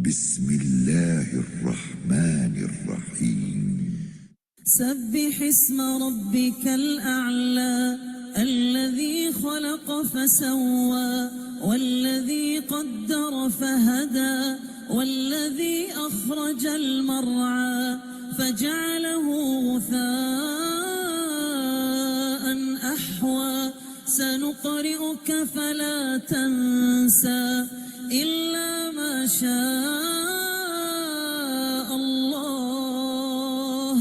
بسم الله الرحمن الرحيم سبح اسم ربك الأعلى الذي خلق فسوى والذي قدر فهدى والذي أخرج المرعى فجعله غثاء أحوى سنقرئك فلا تنسى إلا ما شاء الله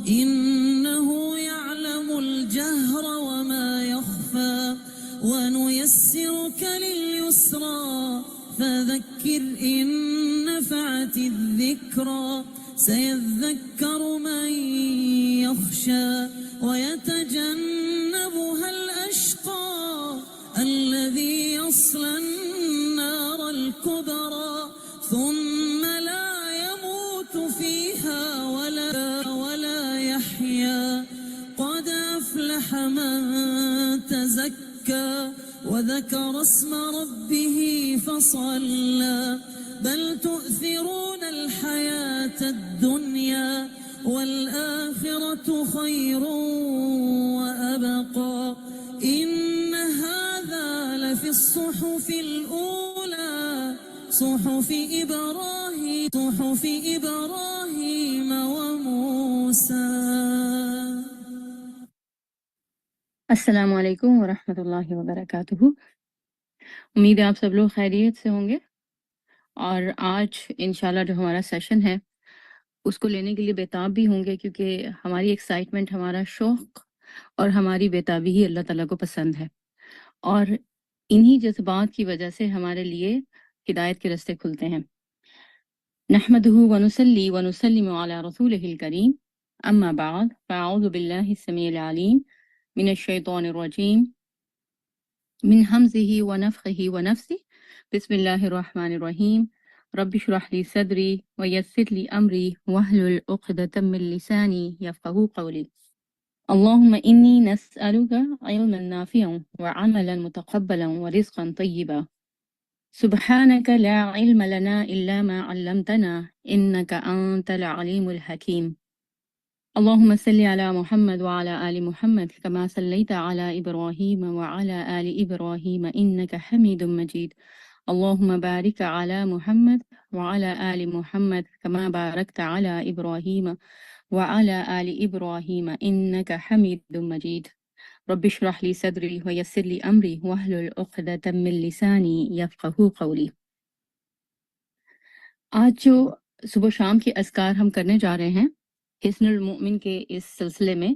إنه يعلم الجهر وما يخفى ونيسرك لليسرى فذكر إن نفعت الذكرى سيذكر من يخشى ويتجنبها الأشقى الذي يصلى النار الكبرى ثم لا يموت فيها ولا يحيا قد أفلح من تزكى وذكر اسم ربه فصلى بل تؤثرون الحياة الدنيا والآخرة خير وأبقى إن هذا لفي الصحف الأولى صحف إبراهيم وموسى. السلام علیکم ورحمۃ اللہ وبرکاتہ. امید ہے آپ سب لوگ خیریت سے ہوں گے، اور آج انشاءاللہ جو ہمارا سیشن ہے اس کو لینے کے لیے بےتاب بھی ہوں گے، کیونکہ ہماری ایکسائٹمنٹ، ہمارا شوق اور ہماری بےتابی ہی اللہ تعالیٰ کو پسند ہے، اور انہی جذبات کی وجہ سے ہمارے لیے ہدایت کے راستے کھلتے ہیں. نحمدہ ونصلی ونسلم علی رسولہ الکریم، اما بعد فاعوذ باللہ السمیع العلیم من الشیطان الرجیم من حمزه ونفخه ونفسه بسم اللہ الرحمن الرحیم رب اشرح لی صدری ویسر لی امری واحلل عقدۃ من لسانی یفقهوا قولی. اللهم انی نسألک علما نافعا وعملا متقبلا ورزقا طیبا. سبحانك لا علم لنا إلا ما علمتنا إنك أنت العليم الحكيم. اللهم صل على محمد وعلى آل محمد كما صليت على إبراهيم وعلى آل إبراهيم إنك حميد مجيد. اللهم بارك على محمد وعلى آل محمد كما باركت على إبراهيم وعلى آل إبراهيم إنك حميد مجيد. رب اشرح لي صدري ويسر لي أمري واحلل عقدة من لساني يفقهوا قولي. آج جو صبح شام کے اذکار ہم کرنے جا رہے ہیں حسن المؤمن کے اس سلسلے میں،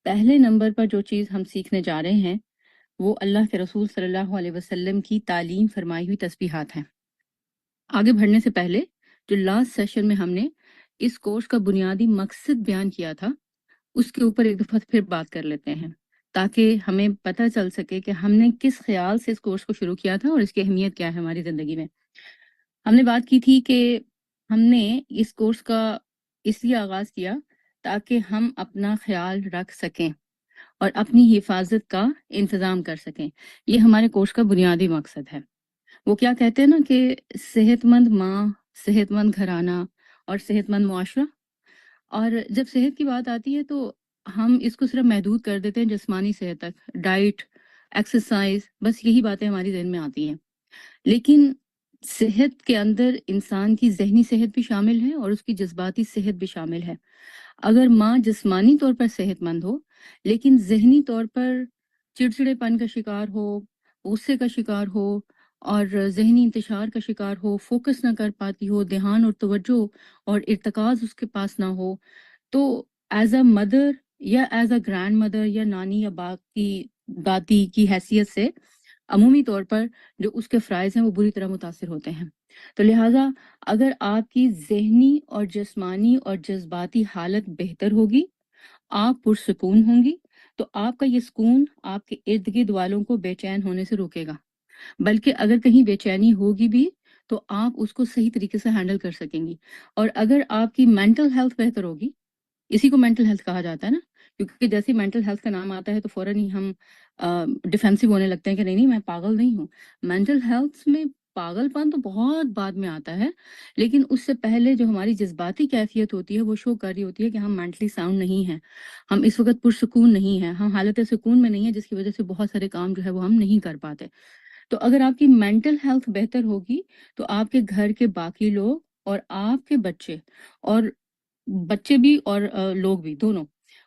پہلے نمبر پر جو چیز ہم سیکھنے جا رہے ہیں وہ اللہ کے رسول صلی اللہ علیہ وسلم کی تعلیم فرمائی ہوئی تسبیحات ہیں. آگے بڑھنے سے پہلے جو لاسٹ سیشن میں ہم نے اس کورس کا بنیادی مقصد بیان کیا تھا، اس کے اوپر ایک دفعہ پھر بات کر لیتے ہیں، تاکہ ہمیں پتہ چل سکے کہ ہم نے کس خیال سے اس کورس کو شروع کیا تھا اور اس کی اہمیت کیا ہے ہماری زندگی میں. ہم نے بات کی تھی کہ ہم نے اس کورس کا اس لیے آغاز کیا تاکہ ہم اپنا خیال رکھ سکیں اور اپنی حفاظت کا انتظام کر سکیں. یہ ہمارے کورس کا بنیادی مقصد ہے. وہ کیا کہتے ہیں نا کہ صحت مند ماں، صحت مند گھرانہ اور صحت مند معاشرہ. اور جب صحت کی بات آتی ہے تو ہم اس کو صرف محدود کر دیتے ہیں جسمانی صحت تک، ڈائٹ، ایکسرسائز، بس یہی باتیں ہماری ذہن میں آتی ہیں. لیکن صحت کے اندر انسان کی ذہنی صحت بھی شامل ہے اور اس کی جذباتی صحت بھی شامل ہے. اگر ماں جسمانی طور پر صحت مند ہو لیکن ذہنی طور پر چڑچڑے پن کا شکار ہو، غصے کا شکار ہو اور ذہنی انتشار کا شکار ہو، فوکس نہ کر پاتی ہو، دھیان اور توجہ اور ارتکاز اس کے پاس نہ ہو، تو ایز اے مدر یا ایز اے گرینڈ مدر یا نانی یا باقی دادی کی حیثیت سے عمومی طور پر جو اس کے فرائض ہیں وہ بری طرح متاثر ہوتے ہیں. تو لہٰذا اگر آپ کی ذہنی اور جسمانی اور جذباتی حالت بہتر ہوگی، آپ پرسکون ہوں گی، تو آپ کا یہ سکون آپ کے ارد گرد والوں کو بے چین ہونے سے روکے گا. بلکہ اگر کہیں بے چینی ہوگی بھی تو آپ اس کو صحیح طریقے سے ہینڈل کر سکیں گی. اور اگر آپ کی مینٹل ہیلتھ بہتر ہوگی، اسی کو مینٹل ہیلتھ کہا جاتا ہے نا، کیونکہ جیسے مینٹل ہیلتھ کا نام آتا ہے تو فوراً ہی ہم ڈیفینسو ہونے لگتے ہیں کہ نہیں میں پاگل نہیں ہوں. مینٹل ہیلتھ میں پاگل پن تو بہت بعد میں آتا ہے، لیکن اس سے پہلے جو ہماری جذباتی کیفیت ہوتی ہے وہ شو کر رہی ہوتی ہے کہ ہم مینٹلی ساؤنڈ نہیں ہیں، ہم اس وقت پرسکون نہیں ہیں، ہم حالت سکون میں نہیں ہیں، جس کی وجہ سے بہت سارے کام جو ہے وہ ہم نہیں کر پاتے۔ تو اگر آپ کی مینٹل ہیلتھ بہتر ہوگی تو آپ کے گھر کے باقی لوگ اور آپ کے بچے، اور بچے بھی اور لوگ بھی دونوں،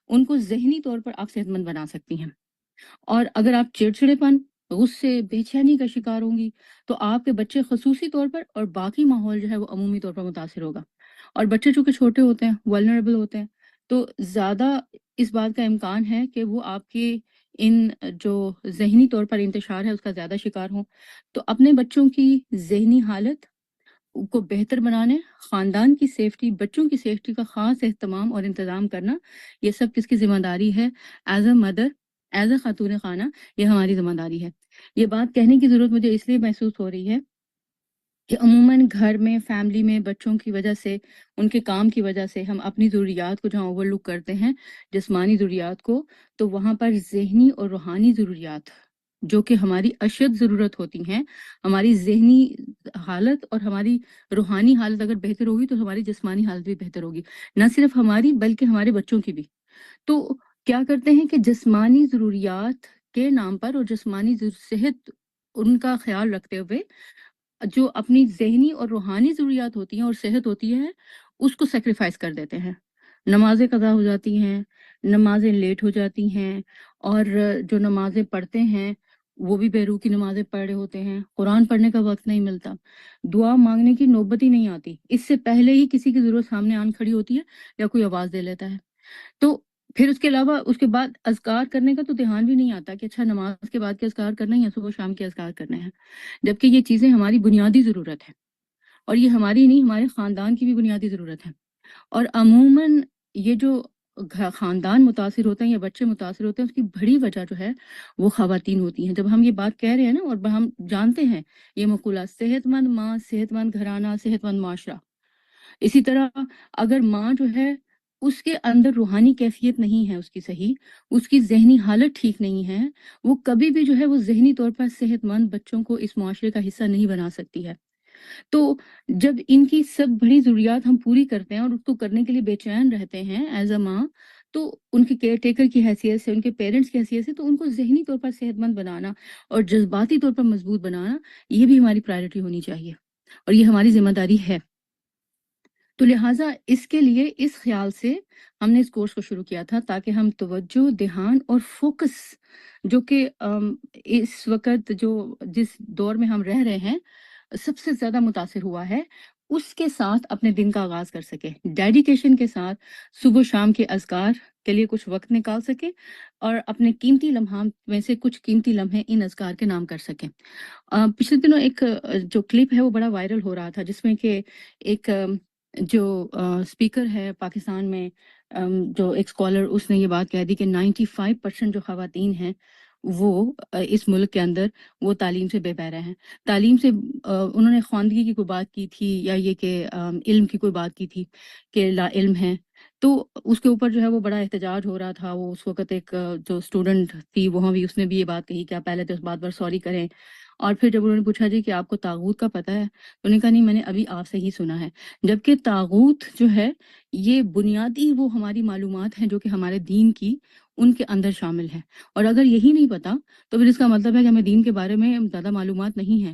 ان کو ذہنی طور پر آپ صحت مند بنا سکتی ہیں۔ اور اگر آپ چڑچڑے پن، غصے، بے چینی کا شکار ہوں گی تو آپ کے بچے خصوصی طور پر اور باقی ماحول جو ہے وہ عمومی طور پر متاثر ہوگا۔ اور بچے چونکہ چھوٹے ہوتے ہیں، ولنریبل ہوتے ہیں، تو زیادہ اس بات کا امکان ہے کہ وہ آپ کی ان جو ذہنی طور پر انتشار ہے اس کا زیادہ شکار ہوں۔ تو اپنے بچوں کی ذہنی حالت کو بہتر بنانے، خاندان کی سیفٹی، بچوں کی سیفٹی کا خاص اہتمام اور انتظام کرنا، یہ سب کس کی ذمہ داری ہے؟ As a mother, as a خاتون خانہ، یہ ہماری ذمہ داری ہے۔ یہ بات کہنے کی ضرورت مجھے اس لیے محسوس ہو رہی ہے کہ عموماً گھر میں، فیملی میں بچوں کی وجہ سے، ان کے کام کی وجہ سے ہم اپنی ضروریات کو جہاں اوور لک کرتے ہیں، جسمانی ضروریات کو، تو وہاں پر ذہنی اور روحانی ضروریات جو کہ ہماری اشد ضرورت ہوتی ہیں، ہماری ذہنی حالت اور ہماری روحانی حالت اگر بہتر ہوگی تو ہماری جسمانی حالت بھی بہتر ہوگی، نہ صرف ہماری بلکہ ہمارے بچوں کی بھی۔ تو کیا کرتے ہیں کہ جسمانی ضروریات کے نام پر اور جسمانی صحت ان کا خیال رکھتے ہوئے جو اپنی ذہنی اور روحانی ضروریات ہوتی ہیں اور صحت ہوتی ہے اس کو سیکریفائس کر دیتے ہیں۔ نمازیں قضا ہو جاتی ہیں، نمازیں لیٹ ہو جاتی ہیں، اور جو نمازیں پڑھتے ہیں وہ بھی بیروح کی نمازیں پڑھ رہے ہوتے ہیں، قرآن پڑھنے کا وقت نہیں ملتا، دعا مانگنے کی نوبت ہی نہیں آتی، اس سے پہلے ہی کسی کی ضرورت سامنے آن کھڑی ہوتی ہے یا کوئی آواز دے لیتا ہے۔ تو پھر اس کے علاوہ اس کے بعد اذکار کرنے کا تو دھیان بھی نہیں آتا کہ اچھا نماز کے بعد کے اذکار کرنا ہے یا صبح شام کے اذکار کرنے ہیں، جبکہ یہ چیزیں ہماری بنیادی ضرورت ہے، اور یہ ہماری نہیں، ہمارے خاندان کی بھی بنیادی ضرورت ہے۔ اور عموماً یہ جو خاندان متاثر ہوتے ہیں یا بچے متاثر ہوتے ہیں، اس کی بڑی وجہ جو ہے وہ خواتین ہوتی ہیں۔ جب ہم یہ بات کہہ رہے ہیں نا، اور ہم جانتے ہیں یہ مقولہ، صحت مند ماں، صحت مند گھرانہ، صحت مند معاشرہ۔ اسی طرح اگر ماں جو ہے اس کے اندر روحانی کیفیت نہیں ہے، اس کی صحیح، اس کی ذہنی حالت ٹھیک نہیں ہے، وہ کبھی بھی جو ہے وہ ذہنی طور پر صحت مند بچوں کو اس معاشرے کا حصہ نہیں بنا سکتی ہے۔ تو جب ان کی سب بڑی ضروریات ہم پوری کرتے ہیں اور اس کو کرنے کے لیے بے چین رہتے ہیں ایز اے ماں، تو ان کے کیئر ٹیکر کی حیثیت سے، ان کے پیرنٹس کی حیثیت سے، تو ان کو ذہنی طور پر صحت مند بنانا اور جذباتی طور پر مضبوط بنانا، یہ بھی ہماری پرائرٹی ہونی چاہیے اور یہ ہماری ذمہ داری ہے۔ تو لہٰذا اس کے لیے اس خیال سے ہم نے اس کورس کو شروع کیا تھا تاکہ ہم توجہ، دھیان اور فوکس جو کہ اس وقت جو جس دور میں ہم رہ رہے ہیں سب سے زیادہ متاثر ہوا ہے، اس کے ساتھ اپنے دن کا آغاز کر سکے، ڈیڈیکیشن کے ساتھ صبح شام کے اذکار کے لیے کچھ وقت نکال سکے اور اپنے قیمتی لمحات میں سے کچھ قیمتی لمحے ان اذکار کے نام کر سکیں۔ پچھلے دنوں ایک جو کلپ ہے وہ بڑا وائرل ہو رہا تھا، جس میں کہ ایک جو اسپیکر ہے پاکستان میں، جو ایک اسکالر، اس نے یہ بات کہہ دی کہ 95% جو خواتین ہیں وہ اس ملک کے اندر وہ تعلیم سے بے بہرہ ہیں۔ تعلیم سے انہوں نے خواندگی کی کوئی بات کی تھی یا یہ کہ علم کی کوئی بات کی تھی کہ لا علم ہے، تو اس کے اوپر جو ہے وہ بڑا احتجاج ہو رہا تھا۔ وہ اس وقت ایک جو اسٹوڈنٹ تھی وہاں بھی، اس نے بھی یہ بات کہی کہ آپ پہلے تو اس بات پر سوری کریں، اور پھر جب انہوں نے پوچھا جی کہ آپ کو طاغوت کا پتہ ہے، تو انہوں نے کہا نہیں، میں نے ابھی آپ سے ہی سنا ہے، جبکہ طاغوت جو ہے یہ بنیادی وہ ہماری معلومات ہیں جو کہ ہمارے دین کی ان کے اندر شامل ہیں، اور اگر یہی نہیں پتا تو پھر اس کا مطلب ہے کہ ہمیں دین کے بارے میں زیادہ معلومات نہیں ہیں،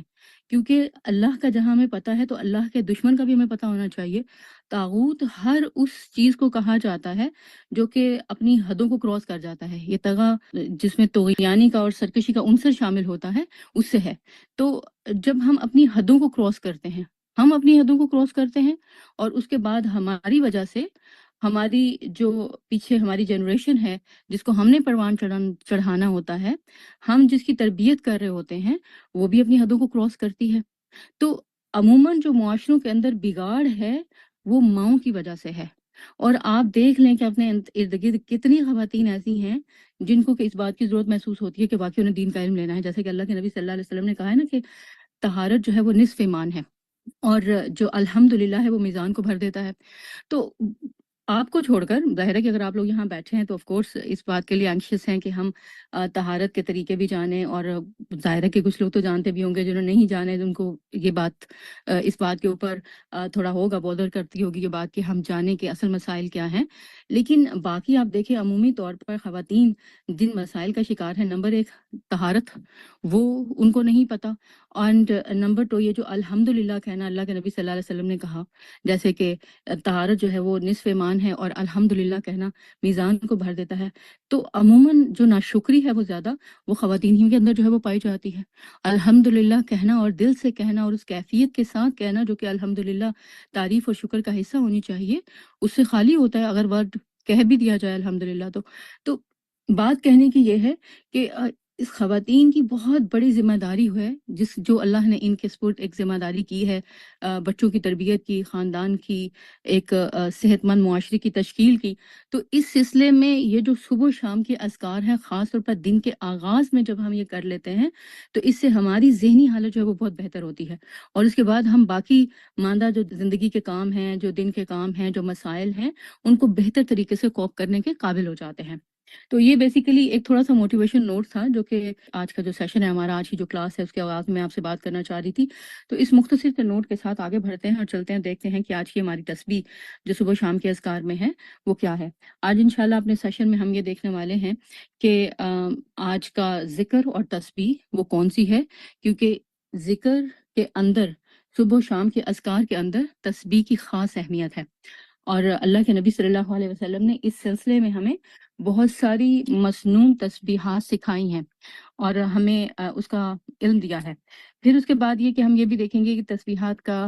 کیونکہ اللہ کا جہاں ہمیں پتہ ہے تو اللہ کے دشمن کا بھی ہمیں پتہ ہونا چاہیے۔ طاغوت ہر اس چیز کو کہا جاتا ہے جو کہ اپنی حدوں کو کراس کر جاتا ہے، یہ طغا جس میں طغیانی کا اور سرکشی کا عنصر شامل ہوتا ہے اس سے ہے۔ تو جب ہم اپنی حدوں کو کراس کرتے ہیں، ہم اپنی حدوں کو کراس کرتے ہیں، اور اس کے بعد ہماری وجہ سے ہماری جو پیچھے ہماری جنریشن ہے جس کو ہم نے پروان چڑھانا ہوتا ہے، ہم جس کی تربیت کر رہے ہوتے ہیں، وہ بھی اپنی حدوں کو کراس کرتی ہے۔ تو عموماً جو معاشروں کے اندر بگاڑ ہے وہ ماؤں کی وجہ سے ہے، اور آپ دیکھ لیں کہ اپنے ارد گرد کتنی خواتین ایسی ہیں جن کو کہ اس بات کی ضرورت محسوس ہوتی ہے کہ واقعی انہیں دین کا علم لینا ہے، جیسے کہ اللہ کے نبی صلی اللہ علیہ وسلم نے کہا ہے نا کہ طہارت جو ہے وہ نصف ایمان ہے، اور جو الحمدللہ ہے وہ میزان کو بھر دیتا ہے۔ تو آپ کو چھوڑ کر ظاہر ہے کہ اگر آپ لوگ یہاں بیٹھے ہیں تو آف کورس اس بات کے لیے اینکشیس ہیں کہ ہم طہارت کے طریقے بھی جانیں، اور ظاہر ہے کہ کچھ لوگ تو جانتے بھی ہوں گے، جنہوں نے نہیں جانے ان کو یہ بات اس بات کے اوپر تھوڑا ہوگا بودر کرتی ہوگی یہ بات کہ ہم جانیں کہ اصل مسائل کیا ہیں۔ لیکن باقی آپ دیکھیں عمومی طور پر خواتین جن مسائل کا شکار ہے، نمبر ایک طہارت، وہ ان کو نہیں پتہ، اینڈ نمبر 2 یہ جو الحمدللہ کہنا، اللہ کے نبی صلی اللہ علیہ وسلم نے کہا جیسے کہ طہارت جو ہے وہ نصف ایمان ہے، اور الحمدللہ کہنا میزان کو بھر دیتا ہے۔ تو عموماً جو ناشکری ہے وہ زیادہ وہ خواتین ہی کے اندر جو ہے وہ پائی جاتی ہے۔ الحمدللہ کہنا اور دل سے کہنا اور اس کیفیت کے ساتھ کہنا جو کہ الحمدللہ تعریف اور شکر کا حصہ ہونی چاہیے، اس سے خالی ہوتا ہے اگر ورڈ کہہ بھی دیا جائے الحمدللہ تو بات کہنے کی یہ ہے کہ اس خواتین کی بہت بڑی ذمہ داری ہے، جو اللہ نے ان کے سپرد ایک ذمہ داری کی ہے، بچوں کی تربیت کی، خاندان کی، ایک صحت مند معاشرے کی تشکیل کی۔ تو اس سلسلے میں یہ جو صبح و شام کے اذکار ہیں، خاص طور پر دن کے آغاز میں جب ہم یہ کر لیتے ہیں تو اس سے ہماری ذہنی حالت جو ہے وہ بہت بہتر ہوتی ہے، اور اس کے بعد ہم باقی ماندہ جو زندگی کے کام ہیں، جو دن کے کام ہیں، جو مسائل ہیں، ان کو بہتر طریقے سے کوپ کرنے کے قابل ہو جاتے ہیں۔ تو یہ بیسیکلی ایک تھوڑا سا موٹیویشن نوٹ تھا جو کہ آج کا جو سیشن ہے ہمارا، آج کی جو کلاس ہے اس کے آغاز میں آپ سے بات کرنا چاہ رہی تھی۔ تو اس مختصر سے نوٹ کے ساتھ آگے بڑھتے ہیں اور چلتے ہیں، دیکھتے ہیں کہ آج کی ہماری تسبیح جو صبح شام کے اذکار میں ہے وہ کیا ہے۔ آج انشاءاللہ اپنے سیشن میں ہم یہ دیکھنے والے ہیں کہ آج کا ذکر اور تسبیح وہ کون سی ہے، کیونکہ ذکر کے اندر، صبح و شام کے اذکار کے اندر تسبیح کی خاص اہمیت ہے، اور اللہ کے نبی صلی اللہ علیہ وسلم نے اس سلسلے میں ہمیں بہت ساری مسنون تسبیحات سکھائی ہیں اور ہمیں اس کا علم دیا ہے۔ پھر اس کے بعد یہ کہ ہم یہ بھی دیکھیں گے کہ تسبیحات کا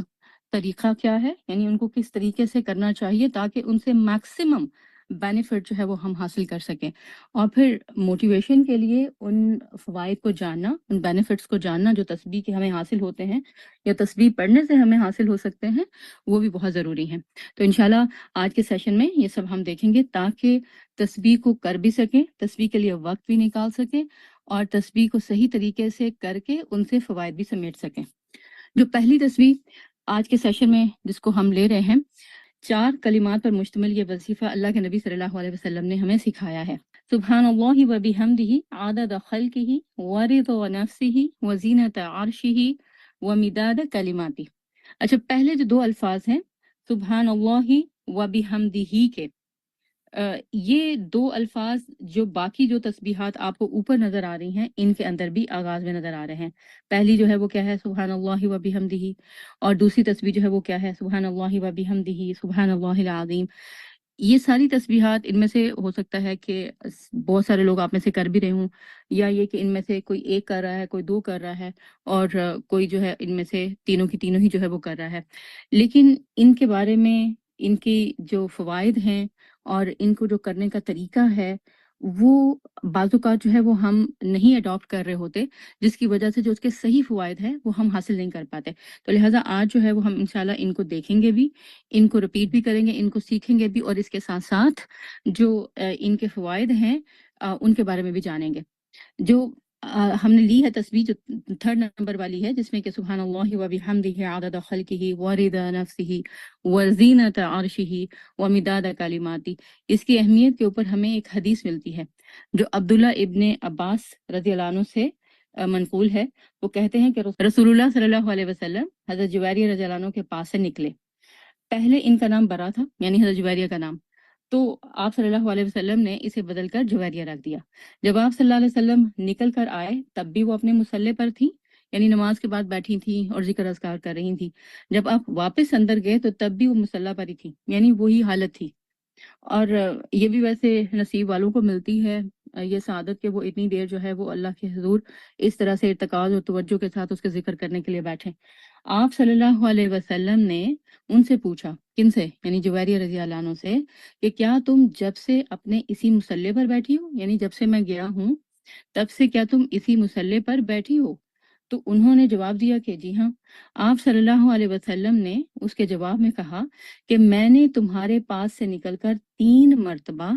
طریقہ کیا ہے، یعنی ان کو کس طریقے سے کرنا چاہیے تاکہ ان سے میکسیمم بینیفٹ جو ہے وہ ہم حاصل کر سکیں، اور پھر موٹیویشن کے لیے ان فوائد کو جاننا، ان بینیفٹس کو جاننا جو تسبیح کے ہمیں حاصل ہوتے ہیں یا تسبیح پڑھنے سے ہمیں حاصل ہو سکتے ہیں، وہ بھی بہت ضروری ہیں۔ تو انشاءاللہ آج کے سیشن میں یہ سب ہم دیکھیں گے تاکہ تسبیح کو کر بھی سکیں، تسبیح کے لیے وقت بھی نکال سکیں، اور تسبیح کو صحیح طریقے سے کر کے ان سے فوائد بھی سمیٹ سکیں۔ جو پہلی تسبیح آج کے سیشن میں جس کو ہم لے رہے ہیں، 4 کلمات پر مشتمل یہ وظیفہ اللہ کے نبی صلی اللہ علیہ وسلم نے ہمیں سکھایا ہے۔ سبحان اللہ و بحمدہ عدد خلقہ ورضا نفسہ وزینۃ عرشہ ومداد کلماتہ۔ اچھا، پہلے جو 2 الفاظ ہیں سبحان اللہ و بحمدہ کے، یہ 2 الفاظ جو باقی جو تسبیحات آپ کو اوپر نظر آ رہی ہیں ان کے اندر بھی آغاز میں نظر آ رہے ہیں۔ پہلی جو ہے وہ کیا ہے، سبحان اللہ و بحمدہ، اور دوسری تسبیح جو ہے وہ کیا ہے، سبحان اللہ و بحمدہ سبحان اللہ العظیم۔ یہ ساری تسبیحات ان میں سے ہو سکتا ہے کہ بہت سارے لوگ آپ میں سے کر بھی رہے ہوں، یا یہ کہ ان میں سے کوئی ایک کر رہا ہے، کوئی 2 کر رہا ہے، اور کوئی جو ہے ان میں سے تینوں کی تینوں ہی جو ہے وہ کر رہا ہے۔ لیکن ان کے بارے میں، ان کی جو فوائد ہیں اور ان کو جو کرنے کا طریقہ ہے، وہ بعض اوقات جو ہے وہ ہم نہیں اڈاپٹ کر رہے ہوتے، جس کی وجہ سے جو اس کے صحیح فوائد ہیں وہ ہم حاصل نہیں کر پاتے۔ تو لہٰذا آج جو ہے وہ ہم انشاءاللہ ان کو دیکھیں گے بھی، ان کو رپیٹ بھی کریں گے، ان کو سیکھیں گے بھی، اور اس کے ساتھ ساتھ جو ان کے فوائد ہیں ان کے بارے میں بھی جانیں گے۔ جو ہم نے لی ہے تسبیح جو 3rd نمبر والی ہے، جس میں کہ سبحان اللہ و بحمدہ عدد خلقہ ورضا نفسہ وزینۃ عرشہ ومداد کلماتہ، اس کی اہمیت کے اوپر ہمیں ایک حدیث ملتی ہے جو عبداللہ ابن عباس رضی اللہ عنہ سے منقول ہے۔ وہ کہتے ہیں کہ رسول اللہ صلی اللہ علیہ وسلم حضرت جویریہ رضی اللہ عنہ کے پاس سے نکلے۔ پہلے ان کا نام برا تھا، یعنی حضرت جویریہ کا نام، تو آپ صلی اللہ علیہ وسلم نے اسے بدل کر جویریہ رکھ دیا۔ جب آپ صلی اللہ علیہ وسلم نکل کر آئے تب بھی وہ اپنے مصلے پر تھی، یعنی نماز کے بعد بیٹھی تھیں اور ذکر اذکار کر رہی تھیں۔ جب آپ واپس اندر گئے تو تب بھی وہ مصلی پر ہی تھی، یعنی وہی حالت تھی۔ اور یہ بھی ویسے نصیب والوں کو ملتی ہے یہ سعادت کہ وہ اتنی دیر جو ہے وہ اللہ کے حضور اس طرح سے ارتکاز اور توجہ کے ساتھ اس کے ذکر کرنے کے لیے بیٹھیں۔ آپ صلی اللہ علیہ وسلم نے ان سے پوچھا، کن سے؟ یعنی جویریہ رضی اللہ عنہ سے، کہ کیا تم جب سے اپنے اسی مصلی پر بیٹھی ہو، یعنی جب سے میں گیا ہوں تب سے کیا تم اسی مصلی پر بیٹھی ہو؟ تو انہوں نے جواب دیا کہ جی ہاں۔ آپ صلی اللہ علیہ وسلم نے اس کے جواب میں کہا کہ میں نے تمہارے پاس سے نکل کر 3 مرتبہ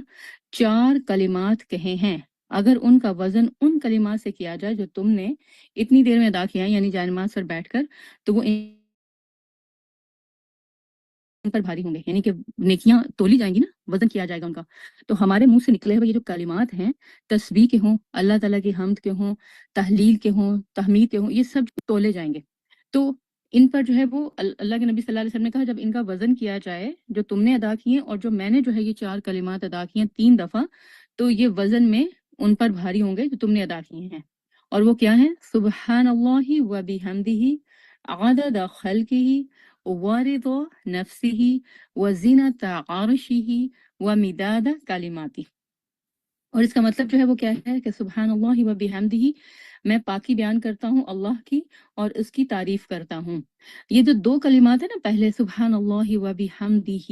4 کلمات کہے ہیں، اگر ان کا وزن ان کلمات سے کیا جائے جو تم نے اتنی دیر میں ادا کیا، یعنی جائے نماز پر بیٹھ کر، تو وہ ان پر بھاری ہوں گے، یعنی کہ نیکیاں تولی جائیں گی نا، وزن کیا جائے گا ان کا، تو ہمارے منہ سے نکلے ہوئے یہ جو کلمات ہیں، تسبیح کے ہوں، اللہ تعالیٰ کی حمد کے ہوں، تحلیل کے ہوں، تحمید کے ہوں، یہ سب تولے جائیں گے۔ تو ان پر جو ہے وہ اللہ کے نبی صلی اللہ علیہ وسلم نے کہا جب ان کا وزن کیا جائے، جو تم نے ادا کیے اور جو میں نے جو ہے یہ 4 کلمات ادا کیے ہیں 3 دفعہ، تو یہ وزن میں ان پر بھاری ہوں گے جو تم نے ادا کیے ہیں۔ اور وہ کیا ہیں؟ سبحان اللہ و بحمدہ عدد خلقہ ورضا نفسہ وزینۃ عرشہ ومداد کلماتہ۔ اور اس کا مطلب جو ہے وہ کیا ہے کہ سبحان اللہ و بحمدہ، میں پاکی بیان کرتا ہوں اللہ کی اور اس کی تعریف کرتا ہوں۔ یہ جو 2 کلمات ہیں نا، پہلے سبحان اللہ و بحمدہ،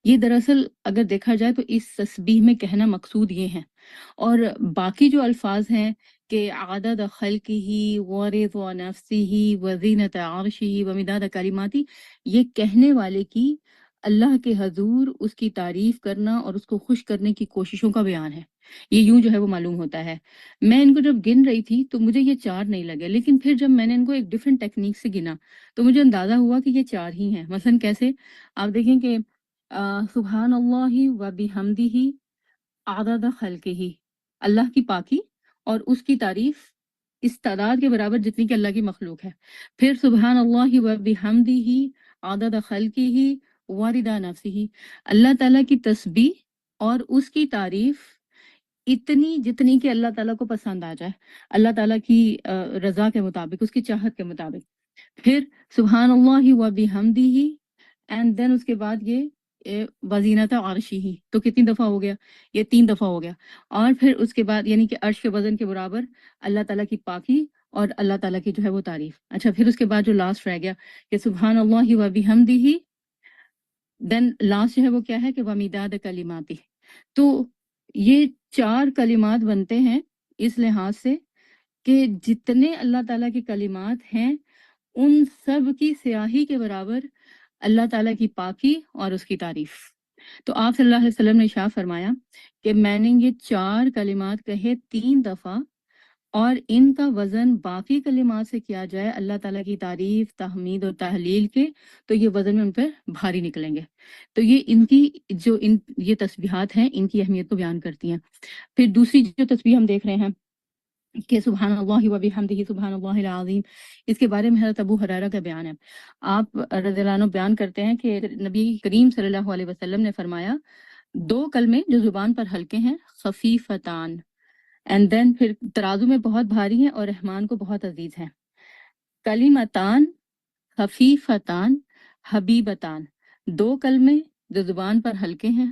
یہ دراصل اگر دیکھا جائے تو اس تسبیح میں کہنا مقصود یہ ہیں، اور باقی جو الفاظ ہیں کہ عدد خلقہ ورضا نفسہ وزینۃ عرشہ ومداد کلماتہ، یہ کہنے والے کی اللہ کے حضور اس کی تعریف کرنا اور اس کو خوش کرنے کی کوششوں کا بیان ہے۔ یہ یوں جو ہے وہ معلوم ہوتا ہے۔ میں ان کو جب گن رہی تھی تو مجھے یہ 4 نہیں لگے، لیکن پھر جب میں نے ان کو ایک ڈیفرنٹ ٹیکنیک سے گنا تو مجھے اندازہ ہوا کہ یہ 4 ہی ہیں۔ مثلا کیسے؟ آپ دیکھیں کہ سبحان اللہ و بحمدہ عدد خلقہ، اللہ کی پاکی اور اس کی تعریف اس تعداد کے برابر جتنی کہ اللہ کی مخلوق ہے۔ پھر سبحان اللہ و بحمدہ عدد خلقہ ورضا نفسہ، اللہ تعالیٰ کی تسبیح اور اس کی تعریف اتنی جتنی کہ اللہ تعالیٰ کو پسند آ جائے، اللہ تعالیٰ کی رضا کے مطابق، اس کی چاہت کے مطابق۔ پھر سبحان اللہ و بحمدہ اینڈ دین اس کے بعد یہ وزینۃ عرشہ، تو کتنی دفعہ ہو گیا؟ یہ 3 دفعہ ہو گیا۔ اور پھر اس کے بعد یعنی کہ عرش کے وزن کے برابر اللہ تعالیٰ کی پاکی اور اللہ تعالیٰ کی جو ہے وہ تعریف۔ اچھا، پھر اس کے بعد جو لاسٹ رہ گیا کہ سبحان اللہ و بحمدہ، دین لاسٹ جو ہے وہ کیا ہے کہ ومداد کلماتہ۔ تو یہ 4 کلمات بنتے ہیں اس لحاظ سے کہ جتنے اللہ تعالیٰ کی کلمات ہیں ان سب کی سیاہی کے برابر اللہ تعالیٰ کی پاکی اور اس کی تعریف۔ تو آپ صلی اللہ علیہ وسلم نے ارشاد فرمایا کہ میں نے یہ 4 کلمات کہے 3 دفعہ اور ان کا وزن باقی کلمات سے کیا جائے اللہ تعالیٰ کی تعریف، تحمید اور تحلیل کے، تو یہ وزن میں ان پر بھاری نکلیں گے۔ تو یہ ان کی یہ تسبیحات ہیں، ان کی اہمیت کو بیان کرتی ہیں۔ پھر دوسری جو تسبیح ہم دیکھ رہے ہیں کہ سبحان اللہ و بحمدہ سبحان اللہ العظیم، اس کے بارے میں حضرت ابو ہریرہ کا بیان ہے۔ آپ رضی اللہ عنہ بیان کرتے ہیں کہ نبی کریم صلی اللہ علیہ وسلم نے فرمایا 2 کلمے جو زبان پر ہلکے ہیں، خفیفتان، اینڈ دین پھر ترازو میں بہت بھاری ہیں اور رحمان کو بہت عزیز ہیں، کلمتان خفیفتان حبیبتان، 2 کلمے جو زبان پر ہلکے ہیں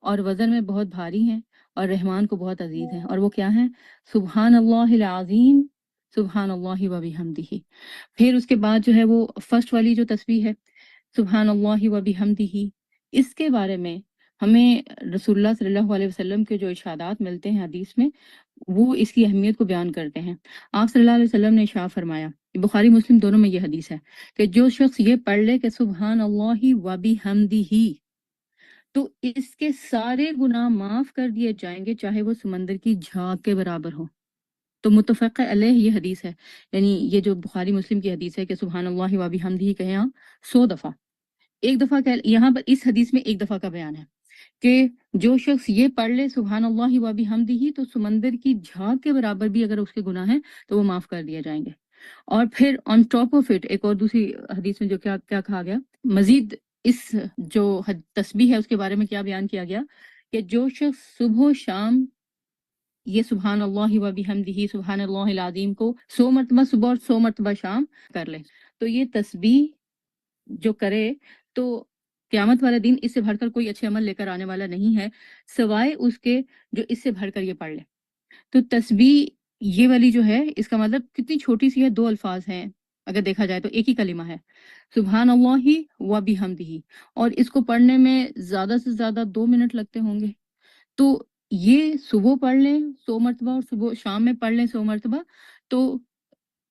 اور وزن میں بہت بھاری ہیں اور رحمان کو بہت عزیز ہیں، اور وہ کیا ہیں؟ سبحان اللہ العظیم سبحان اللہ و بحمدہ۔ پھر اس کے بعد جو ہے وہ فرسٹ والی جو تسبیح ہے سبحان اللہ و بحمدہ، اس کے بارے میں ہمیں رسول اللہ صلی اللہ علیہ وسلم کے جو ارشادات ملتے ہیں حدیث میں، وہ اس کی اہمیت کو بیان کرتے ہیں۔ آپ صلی اللہ علیہ وسلم نے ارشاد فرمایا، بخاری مسلم دونوں میں یہ حدیث ہے، کہ جو شخص یہ پڑھ لے کہ سبحان اللہ و بحمدہ، تو اس کے سارے گناہ معاف کر دیے جائیں گے، چاہے وہ سمندر کی جھاگ کے برابر ہو۔ تو متفق علیہ یہ حدیث ہے، یعنی یہ جو بخاری مسلم کی حدیث ہے کہ سبحان اللہ و بحمدہ کہیں آپ 100 دفعہ، 1 دفعہ یہاں پر اس حدیث میں 1 دفعہ کا بیان ہے کہ جو شخص یہ پڑھ لے سبحان اللہ و بحمدہ، تو سمندر کی جھاگ کے برابر بھی اگر اس کے گناہ ہیں تو وہ معاف کر دیے جائیں گے۔ اور پھر آن ٹاپ آف اٹ ایک اور دوسری حدیث میں جو کیا کہا گیا، مزید اس جو تسبیح ہے اس کے بارے میں کیا بیان کیا گیا کہ جو شخص صبح و شام یہ سبحان اللہ و بحمدہ سبحان اللہ العظیم کو 100 مرتبہ صبح اور 100 مرتبہ شام کر لے، تو یہ تسبیح جو کرے تو قیامت والے دن اس سے بڑھ کر کوئی اچھے عمل لے کر آنے والا نہیں ہے سوائے اس کے جو اس سے بڑھ کر یہ پڑھ لے۔ تو تسبیح یہ والی جو ہے، اس کا مطلب کتنی چھوٹی سی ہے، 2 الفاظ ہیں، اگر دیکھا جائے تو ایک ہی کلمہ ہے سبحان اللہ و بحمدہ، اور اس کو پڑھنے میں زیادہ سے زیادہ 2 منٹ لگتے ہوں گے۔ تو یہ صبح پڑھ لیں 100 مرتبہ اور صبح شام میں پڑھ لیں 100 مرتبہ، تو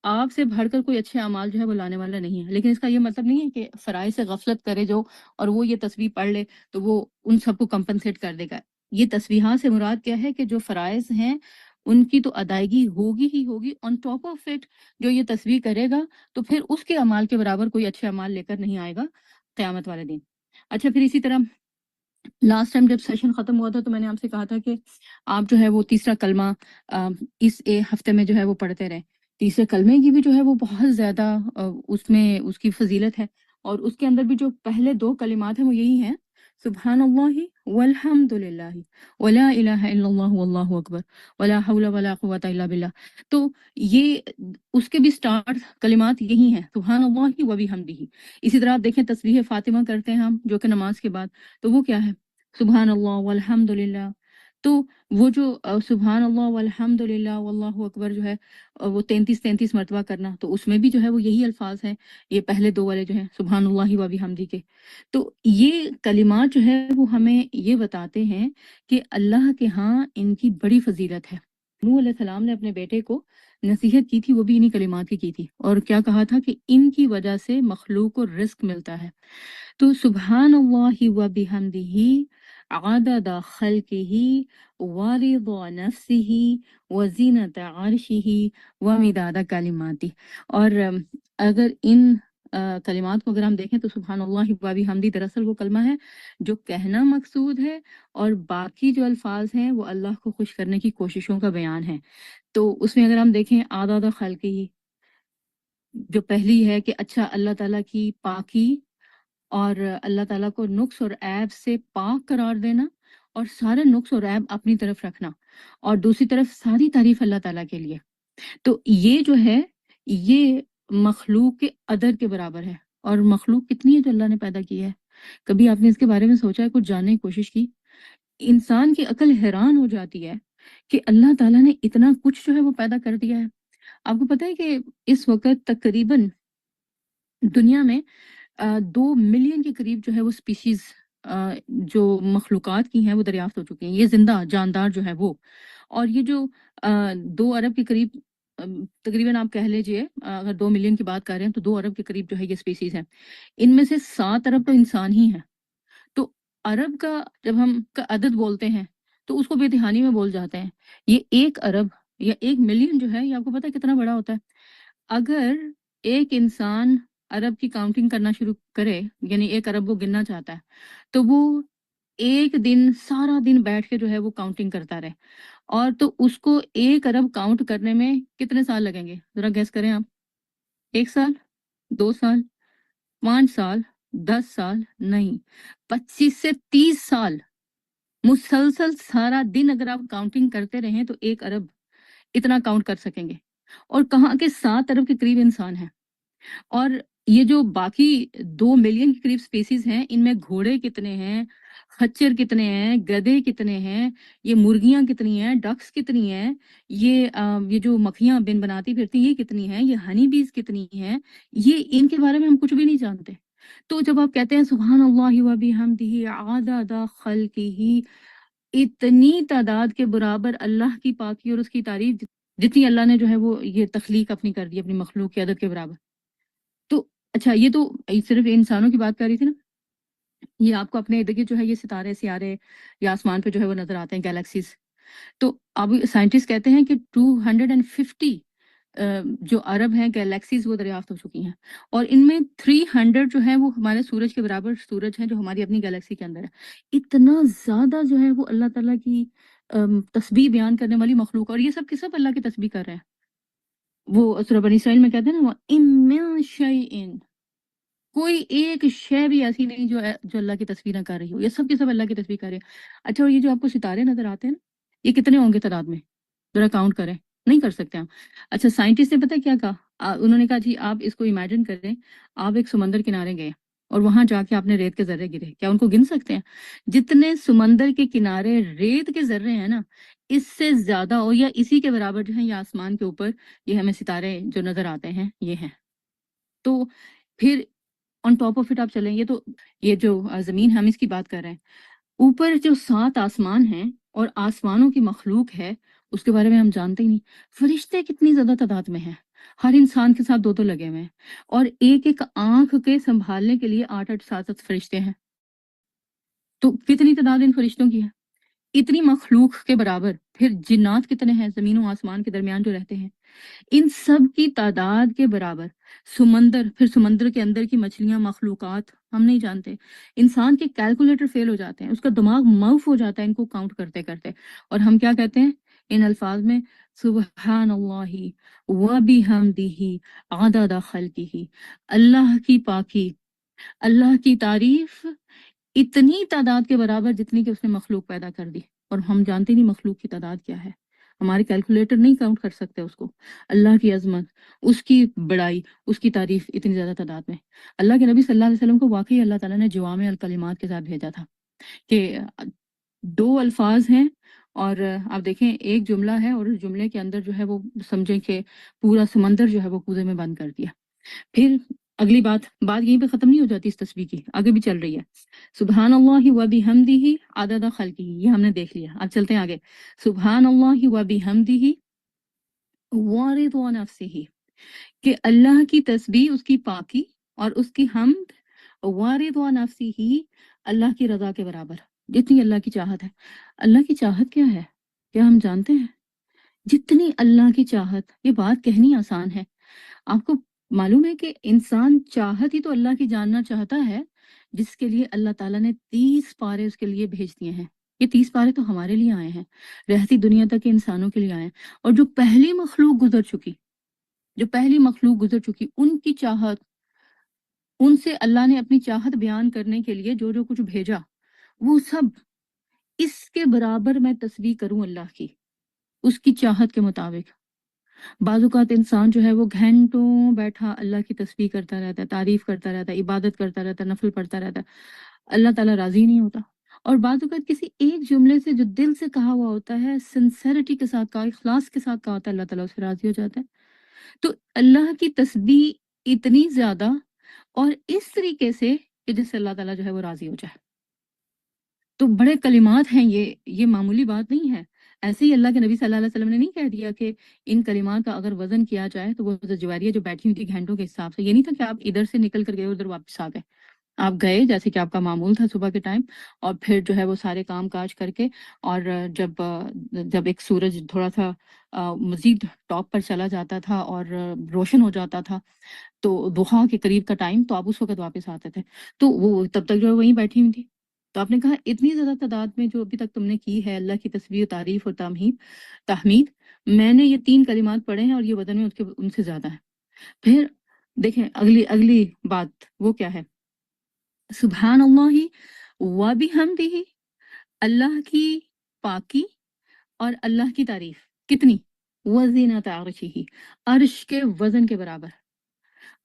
آپ سے بڑھ کر کوئی اچھے اعمال جو ہے وہ لانے والا نہیں ہے۔ لیکن اس کا یہ مطلب نہیں ہے کہ فرائض سے غفلت کرے جو اور وہ یہ تسبیح پڑھ لے تو وہ ان سب کو کمپنسیٹ کر دے گا۔ یہ تسبیحات سے مراد کیا ہے کہ جو فرائض ہیں ان کی تو ادائیگی ہوگی ہی ہوگی، آن ٹاپ آف اٹ جو یہ تسبیح کرے گا تو پھر اس کے اعمال کے برابر کوئی اچھے اعمال لے کر نہیں آئے گا قیامت والے دن۔ اچھا پھر اسی طرح لاسٹ ٹائم جب سیشن ختم ہوا تھا تو میں نے آپ سے کہا تھا کہ آپ جو ہے وہ تیسرا کلمہ اس ہفتے میں جو ہے وہ پڑھتے رہیں. تیسرے کلمے کی بھی جو ہے وہ بہت زیادہ اس میں اس کی فضیلت ہے، اور اس کے اندر بھی جو پہلے 2 کلمات ہیں وہ یہی ہیں، سبحان اللہ والحمد للہ ولا الہ الا اللہ واللہ اکبر ولا حول ولا قوۃ الا باللہ. تو یہ اس کے بھی سٹارٹ کلمات یہی ہیں، سبحان اللہ و بحمدہ. اسی طرح آپ دیکھیں تسبیح فاطمہ کرتے ہیں ہم جو کہ نماز کے بعد، تو وہ کیا ہے، سبحان اللہ والحمد للہ. تو وہ جو سبحان اللہ والحمد للہ واللہ اکبر جو ہے وہ 33 مرتبہ کرنا، تو اس میں بھی جو ہے وہ یہی الفاظ ہیں، یہ پہلے 2 والے جو ہیں سبحان اللہ و بحمدہ کے. تو یہ کلمات جو ہے وہ ہمیں یہ بتاتے ہیں کہ اللہ کے ہاں ان کی بڑی فضیلت ہے. نوح علیہ السلام نے اپنے بیٹے کو نصیحت کی تھی، وہ بھی انہی کلمات کی تھی، اور کیا کہا تھا کہ ان کی وجہ سے مخلوق کو رزق ملتا ہے. تو سبحان اللہ و بحمدہ عدد خلقہ ورضا نفسہ وزینت عرشہ ومداد کلماتہ. اور اگر ان کلمات کو اگر ہم دیکھیں تو سبحان اللہ و بحمدہ دراصل وہ کلمہ ہے جو کہنا مقصود ہے، اور باقی جو الفاظ ہیں وہ اللہ کو خوش کرنے کی کوششوں کا بیان ہے. تو اس میں اگر ہم دیکھیں عدد خلقہ، جو پہلی ہے کہ اچھا اللہ تعالیٰ کی پاکی اور اللہ تعالیٰ کو نقص اور عیب سے پاک قرار دینا، اور سارے نقص اور عیب اپنی طرف رکھنا، اور دوسری طرف ساری تعریف اللہ تعالیٰ کے لیے. تو یہ جو ہے یہ مخلوق کے عدد کے برابر ہے. اور مخلوق کتنی ہے جو اللہ نے پیدا کی ہے؟ کبھی آپ نے اس کے بارے میں سوچا ہے، کچھ جاننے کی کوشش کی؟ انسان کی عقل حیران ہو جاتی ہے کہ اللہ تعالیٰ نے اتنا کچھ جو ہے وہ پیدا کر دیا ہے. آپ کو پتہ ہے کہ اس وقت تقریباً دنیا میں 2 ملین کے قریب جو ہے وہ سپیشیز جو مخلوقات کی ہیں وہ دریافت ہو چکی ہیں، یہ زندہ جاندار جو ہے وہ. اور یہ جو 2 ارب کے قریب تقریباً آپ کہہ لیجئے، اگر 2 ملین کی بات کر رہے ہیں تو 2 ارب کے قریب جو ہے یہ سپیشیز ہیں. ان میں سے 7 ارب تو انسان ہی ہیں. تو ارب کا جب ہم کا عدد بولتے ہیں تو اس کو بے دہانی میں بول جاتے ہیں. یہ 1 ارب یا 1 ملین جو ہے یہ آپ کو پتہ ہے کتنا بڑا ہوتا ہے؟ اگر ایک انسان ارب کی کاؤنٹنگ کرنا شروع کرے، یعنی 1 ارب وہ گننا چاہتا ہے، تو وہ ایک دن سارا دن بیٹھ کے جو ہے وہ کاؤنٹنگ کرتا رہے، اور تو اس کو 1 ارب کاؤنٹ کرنے میں کتنے سال لگیں گے؟ ذرا گیس کریں آپ. 1 سال، 2 سال، 5 سال، 10 سال، نہیں، 25 سے 30 سال مسلسل سارا دن اگر آپ کاؤنٹنگ کرتے رہیں تو 1 ارب اتنا کاؤنٹ کر سکیں گے. اور کہاں کے 7 ارب کے قریب انسان ہیں. اور یہ جو باقی 2 ملین کے قریب سپیسیز ہیں، ان میں گھوڑے کتنے ہیں، خچر کتنے ہیں، گدے کتنے ہیں، یہ مرغیاں کتنی ہیں، ڈکس کتنی ہیں، یہ جو مکھیاں بن بناتی پھرتی یہ کتنی ہیں، یہ ہنی بیز کتنی ہیں، یہ ان کے بارے میں ہم کچھ بھی نہیں جانتے. تو جب آپ کہتے ہیں سبحان اللہ و بحمدہ عدد خلقہ، اتنی تعداد کے برابر اللہ کی پاکی اور اس کی تعریف جتنی اللہ نے جو ہے وہ یہ تخلیق اپنی کر دی اپنی مخلوق کی عدد کے برابر. تو اچھا یہ تو صرف انسانوں کی بات کر رہی تھی نا. یہ آپ کو اپنے ارد گرد جو ہے یہ ستارے سیارے یا آسمان پہ جو ہے وہ نظر آتے ہیں، گیلیکسیز. تو اب سائنٹسٹ کہتے ہیں کہ 250 جو ارب ہیں گیلیکسیز وہ دریافت ہو چکی ہیں، اور ان میں 300 جو ہیں وہ ہمارے سورج کے برابر سورج ہیں جو ہماری اپنی گیلیکسی کے اندر ہے. اتنا زیادہ جو ہے وہ اللہ تعالیٰ کی تسبیح بیان کرنے والی مخلوق، اور یہ سب کے سب اللہ کی تسبیح کر رہے ہیں. وہ سورہ بنی اسرائیل میں کہتے ہیں نا وَإِن مِّن شَيْءٍ، کوئی ایک شے بھی ایسی نہیں جو اللہ کی تسبیح نہ کر رہی ہو، یہ سب کے سب اللہ کی تسبیح کر رہے ہیں. اچھا، اور یہ جو آپ کو ستارے نظر آتے ہیں نا، یہ کتنے ہوں گے تعداد میں؟ ذرا کاؤنٹ کریں، نہیں کر سکتے ہم. اچھا سائنٹسٹ نے پتہ کیا کہا؟ انہوں نے کہا جی آپ اس کو امیجن کریں، آپ ایک سمندر کنارے گئے اور وہاں جا کے آپ نے ریت کے ذرے گرے، کیا ان کو گن سکتے ہیں؟ جتنے سمندر کے کنارے ریت کے ذرے ہیں نا، اس سے زیادہ اور یا اسی کے برابر جو ہیں یہ آسمان کے اوپر یہ ہمیں ستارے جو نظر آتے ہیں یہ ہیں. تو پھر آن ٹاپ آف اٹ آپ چلیں گے تو یہ جو زمین ہم اس کی بات کر رہے ہیں، اوپر جو 7 آسمان ہیں اور آسمانوں کی مخلوق ہے اس کے بارے میں ہم جانتے ہی نہیں. فرشتے کتنی زیادہ تعداد میں ہیں، ہر انسان کے ساتھ 2 لگے ہوئے ہیں، اور ایک ایک آنکھ کے سنبھالنے کے لیے 8 7 فرشتے ہیں. تو کتنی تعداد ان فرشتوں کی ہے؟ اتنی مخلوق کے برابر. پھر جنات کتنے ہیں زمین و آسمان کے درمیان جو رہتے ہیں، ان سب کی تعداد کے برابر. سمندر، پھر سمندر کے اندر کی مچھلیاں، مخلوقات، ہم نہیں جانتے. انسان کے کیلکولیٹر فیل ہو جاتے ہیں، اس کا دماغ معاف ہو جاتا ہے ان کو کاؤنٹ کرتے کرتے. اور ہم کیا کہتے ہیں ان الفاظ میں؟ سبحان اللہ و بحمدہ عدد خلقہ. اللہ کی پاکی، اللہ کی تعریف اتنی تعداد کے برابر جتنی کہ اس نے مخلوق پیدا کر دی. اور ہم جانتے نہیں مخلوق کی تعداد کیا ہے، ہمارے کیلکولیٹر نہیں کاؤنٹ کر سکتے اس کو. اللہ کی عظمت، اس کی بڑائی، اس کی تعریف اتنی زیادہ تعداد میں. اللہ کے نبی صلی اللہ علیہ وسلم کو واقعی اللہ تعالیٰ نے جوامع الکلمات کے ساتھ بھیجا تھا کہ 2 الفاظ ہیں اور آپ دیکھیں ایک جملہ ہے اور اس جملے کے اندر جو ہے وہ سمجھیں کہ پورا سمندر جو ہے وہ کوزے میں بند کر دیا. پھر اگلی بات یہیں پہ ختم نہیں ہو جاتی اس تسبیح کی، آگے بھی چل رہی ہے. سبحان اللہ و بحمدہ عدد خلقہ، یہ ہم نے دیکھ لیا. اب چلتے ہیں آگے. سبحان اللہ و بحمدہ ورضا نفسہ، کہ اللہ کی تسبیح، اس کی پاکی اور اس کی حمد، ورضا نفسہ، اللہ کی رضا کے برابر. جتنی اللہ کی چاہت ہے. اللہ کی چاہت کیا ہے؟ کیا ہم جانتے ہیں؟ جتنی اللہ کی چاہت، یہ بات کہنی آسان ہے. آپ کو معلوم ہے کہ انسان چاہت ہی تو اللہ کی جاننا چاہتا ہے، جس کے لیے اللہ تعالیٰ نے 30 پارے اس کے لیے بھیج دیے ہیں. یہ 30 پارے تو ہمارے لیے آئے ہیں، رہتی دنیا تک کے انسانوں کے لیے آئے ہیں. اور جو پہلی مخلوق گزر چکی ان کی چاہت، ان سے اللہ نے اپنی چاہت بیان کرنے کے لیے جو کچھ بھیجا، وہ سب اس کے برابر میں تسبیح کروں اللہ کی، اس کی چاہت کے مطابق. بعض اوقات انسان جو ہے وہ گھنٹوں بیٹھا اللہ کی تسبیح کرتا رہتا ہے، تعریف کرتا رہتا ہے، عبادت کرتا رہتا ہے، نفل پڑھتا رہتا ہے، اللہ تعالیٰ راضی نہیں ہوتا. اور بعض اوقات کسی ایک جملے سے جو دل سے کہا ہوا ہوتا ہے، سنسیرٹی کے ساتھ کہا، اخلاص کے ساتھ کہا ہوتا ہے، اللہ تعالیٰ اس سے راضی ہو جاتا ہے. تو اللہ کی تسبیح اتنی زیادہ اور اس طریقے سے کہ جس سے اللہ تعالیٰ جو ہے وہ راضی ہو جائے. تو بڑے کلمات ہیں، یہ معمولی بات نہیں ہے. ایسے ہی اللہ کے نبی صلی اللہ علیہ وسلم نے نہیں کہہ دیا کہ ان کلمات کا اگر وزن کیا جائے تو وہ جواریہ جو بیٹھی ہوئی تھی گھنٹوں کے حساب سے. یہ نہیں تھا کہ آپ ادھر سے نکل کر گئے ادھر واپس آ گئے. آپ گئے جیسے کہ آپ کا معمول تھا صبح کے ٹائم، اور پھر جو ہے وہ سارے کام کاج کر کے، اور جب ایک سورج تھوڑا سا مزید ٹاپ پر چلا جاتا تھا اور روشن ہو جاتا تھا تو ضحیٰ کے قریب کا ٹائم، تو آپ اس وقت واپس آتے تھے. تو وہ تب تک جو ہے وہیں بیٹھی ہوئی تھی. تو آپ نے کہا اتنی زیادہ تعداد میں جو ابھی تک تم نے کی ہے اللہ کی تسبیح و تعریف اور تحمید، میں نے یہ 3 کلمات پڑھے ہیں اور یہ وزن میں ان سے زیادہ ہے. پھر دیکھیں اگلی بات وہ کیا ہے؟ سبحان اللہ و بحمدہ، اللہ کی پاکی اور اللہ کی تعریف کتنی؟ وزنۃ عرشہ، عرش کے وزن کے برابر.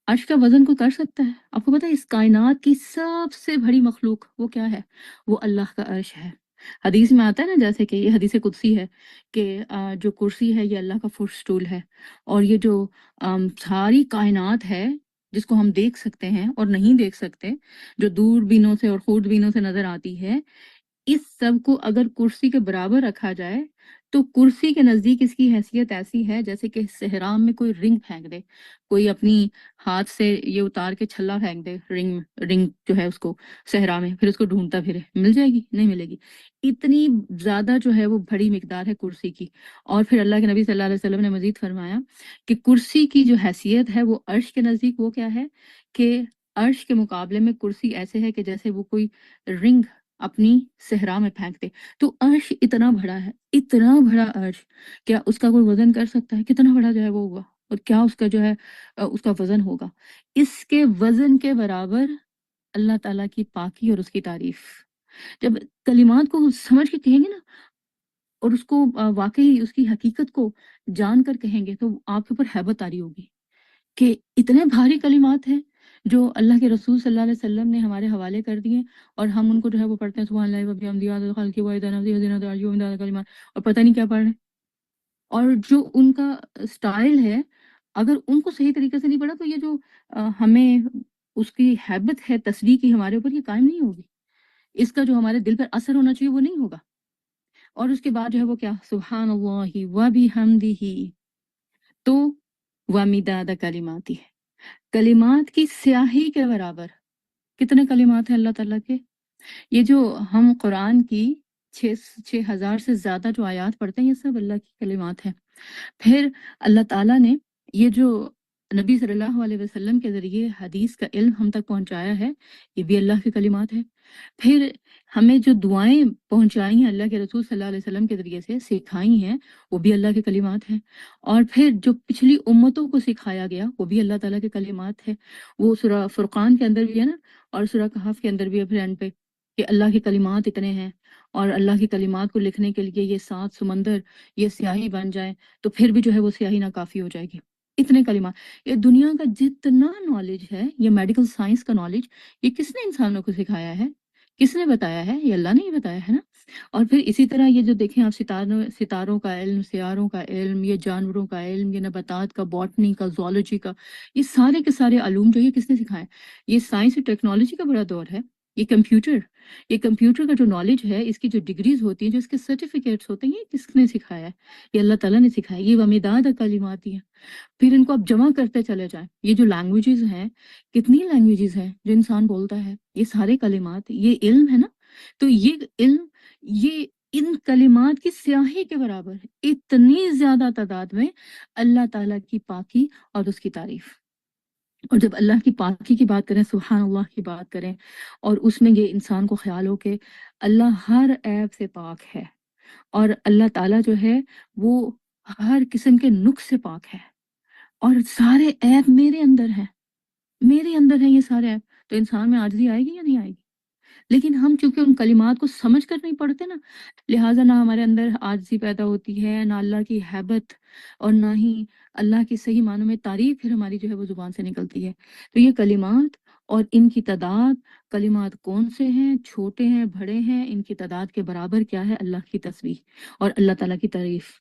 عرش کا وزن کوئی کر سکتا ہے؟ آپ کو پتہ ہے اس کائنات کی سب سے بڑی مخلوق وہ کیا ہے؟ وہ اللہ کا عرش ہے. حدیث میں آتا ہے نا، جیسے کہ یہ حدیث قدسی ہے کہ جو کرسی ہے یہ اللہ کا فٹ سٹول ہے، اور یہ جو ساری کائنات ہے جس کو ہم دیکھ سکتے ہیں اور نہیں دیکھ سکتے، جو دور بینوں سے اور خورد بینوں سے نظر آتی ہے، اس سب کو اگر کرسی کے برابر رکھا جائے تو کرسی کے نزدیک اس کی حیثیت ایسی ہے جیسے کہ صحرا میں کوئی رنگ پھینک دے، کوئی اپنی ہاتھ سے یہ اتار کے چھلا پھینک دے، رنگ جو ہے اس کو صحرا میں، پھر اس کو ڈھونڈتا پھرے، مل جائے گی؟ نہیں ملے گی. اتنی زیادہ جو ہے وہ بڑی مقدار ہے کرسی کی. اور پھر اللہ کے نبی صلی اللہ علیہ وسلم نے مزید فرمایا کہ کرسی کی جو حیثیت ہے وہ عرش کے نزدیک وہ کیا ہے کہ عرش کے مقابلے میں کرسی ایسے ہے کہ جیسے وہ کوئی رنگ اپنی صحرا میں پھینک دے. تو عرش اتنا بڑا ہے، اتنا بڑا عرش، کیا اس کا کوئی وزن کر سکتا ہے؟ کتنا بڑا جو ہے وہ ہوگا، اور کیا اس کا جو ہے اس کا وزن ہوگا؟ اس کے وزن کے برابر اللہ تعالیٰ کی پاکی اور اس کی تعریف. جب کلمات کو سمجھ کے کہیں گے نا اور اس کو واقعی اس کی حقیقت کو جان کر کہیں گے تو آپ کے اوپر ہیبت طاری ہوگی کہ اتنے بھاری کلمات ہیں جو اللہ کے رسول صلی اللہ علیہ وسلم نے ہمارے حوالے کر دیے، اور ہم ان کو جو ہے وہ پڑھتے ہیں سبحان اللہ و بحمدہ عدد خلقہ و رضا نفسہ وزنۃ عرشہ ومداد کلمات، اور پتہ نہیں کیا پڑھ رہے ہیں. اور جو ان کا سٹائل ہے، اگر ان کو صحیح طریقے سے نہیں پڑھا تو یہ جو ہمیں اس کی ہیبت ہے تسبیح کی ہمارے اوپر، یہ قائم نہیں ہوگی. اس کا جو ہمارے دل پر اثر ہونا چاہیے وہ نہیں ہوگا. اور اس کے بعد جو ہے وہ کیا؟ سبحان اللہ و بحمدہ، تو ومداد کلماتی، کلمات کی سیاہی کے برابر. کتنے کلمات ہیں اللہ تعالیٰ کے؟ یہ جو ہم قرآن کی 6,000 سے زیادہ جو آیات پڑھتے ہیں یہ سب اللہ کی کلمات ہیں. پھر اللہ تعالیٰ نے یہ جو نبی صلی اللہ علیہ وسلم کے ذریعے حدیث کا علم ہم تک پہنچایا ہے، یہ بھی اللہ کے کلمات ہے۔ پھر ہمیں جو دعائیں پہنچائی ہیں اللہ کے رسول صلی اللہ علیہ وسلم کے ذریعے سے سکھائی ہیں، وہ بھی اللہ کے کلمات ہیں۔ اور پھر جو پچھلی امتوں کو سکھایا گیا وہ بھی اللہ تعالیٰ کے کلمات ہے۔ وہ سورہ فرقان کے اندر بھی ہے نا، اور سورہ کہف کے اندر بھی ہے پھر اینڈ پہ، کہ اللہ کے کلمات اتنے ہیں، اور اللہ کی کلمات کو لکھنے کے لیے یہ 7 سمندر یہ سیاہی بن جائے تو پھر بھی جو ہے وہ سیاہی ناکافی ہو جائے گی، اتنے کلمات۔ یہ دنیا کا جتنا نالج ہے، یہ میڈیکل سائنس کا نالج، یہ کس نے انسانوں کو سکھایا ہے؟ کس نے بتایا ہے؟ یہ اللہ نے ہی بتایا ہے نا۔ اور پھر اسی طرح یہ جو دیکھیں آپ ستاروں کا علم، سیاروں کا علم، یہ جانوروں کا علم، یہ نباتات کا، باٹنی کا، زوالوجی کا، یہ سارے کے سارے علوم جو یہ کس نے سکھائے؟ یہ سائنس اور ٹیکنالوجی کا بڑا دور ہے۔ یہ کمپیوٹر کا جو نالج ہے، اس کی جو ڈگریز ہوتی ہیں، جو اس کے سرٹیفکیٹس ہوتے ہیں، یہ کس نے سکھایا ہے؟ یہ اللہ تعالیٰ نے سکھایا۔ یہ ومیداد کلمات ہیں۔ پھر ان کو آپ جمع کرتے چلے جائیں، یہ جو لینگویجز ہیں، کتنی لینگویجز ہیں جو انسان بولتا ہے، یہ سارے کلمات، یہ علم ہے نا۔ تو یہ علم، یہ ان کلمات کی سیاہی کے برابر ہے، اتنی زیادہ تعداد میں اللہ تعالیٰ کی پاکی اور اس کی تعریف۔ اور جب اللہ کی پاکی کی بات کریں، سبحان اللہ کی بات کریں، اور اس میں یہ انسان کو خیال ہو کہ اللہ ہر عیب سے پاک ہے، اور اللہ تعالیٰ جو ہے وہ ہر قسم کے نقص سے پاک ہے، اور سارے عیب میرے اندر ہیں یہ سارے عیب، تو انسان میں عاجزی آئے گی یا نہیں آئے گی؟ لیکن ہم چونکہ ان کلمات کو سمجھ کر نہیں پڑھتے نا، لہٰذا نہ ہمارے اندر عاجزی پیدا ہوتی ہے، نہ اللہ کی ہیبت، اور نہ ہی اللہ کی صحیح معنوں میں تعریف پھر ہماری جو ہے وہ زبان سے نکلتی ہے۔ تو یہ کلمات اور ان کی تعداد، کلمات کون سے ہیں، چھوٹے ہیں، بڑے ہیں، ان کی تعداد کے برابر کیا ہے؟ اللہ کی تسبیح اور اللہ تعالیٰ کی تعریف۔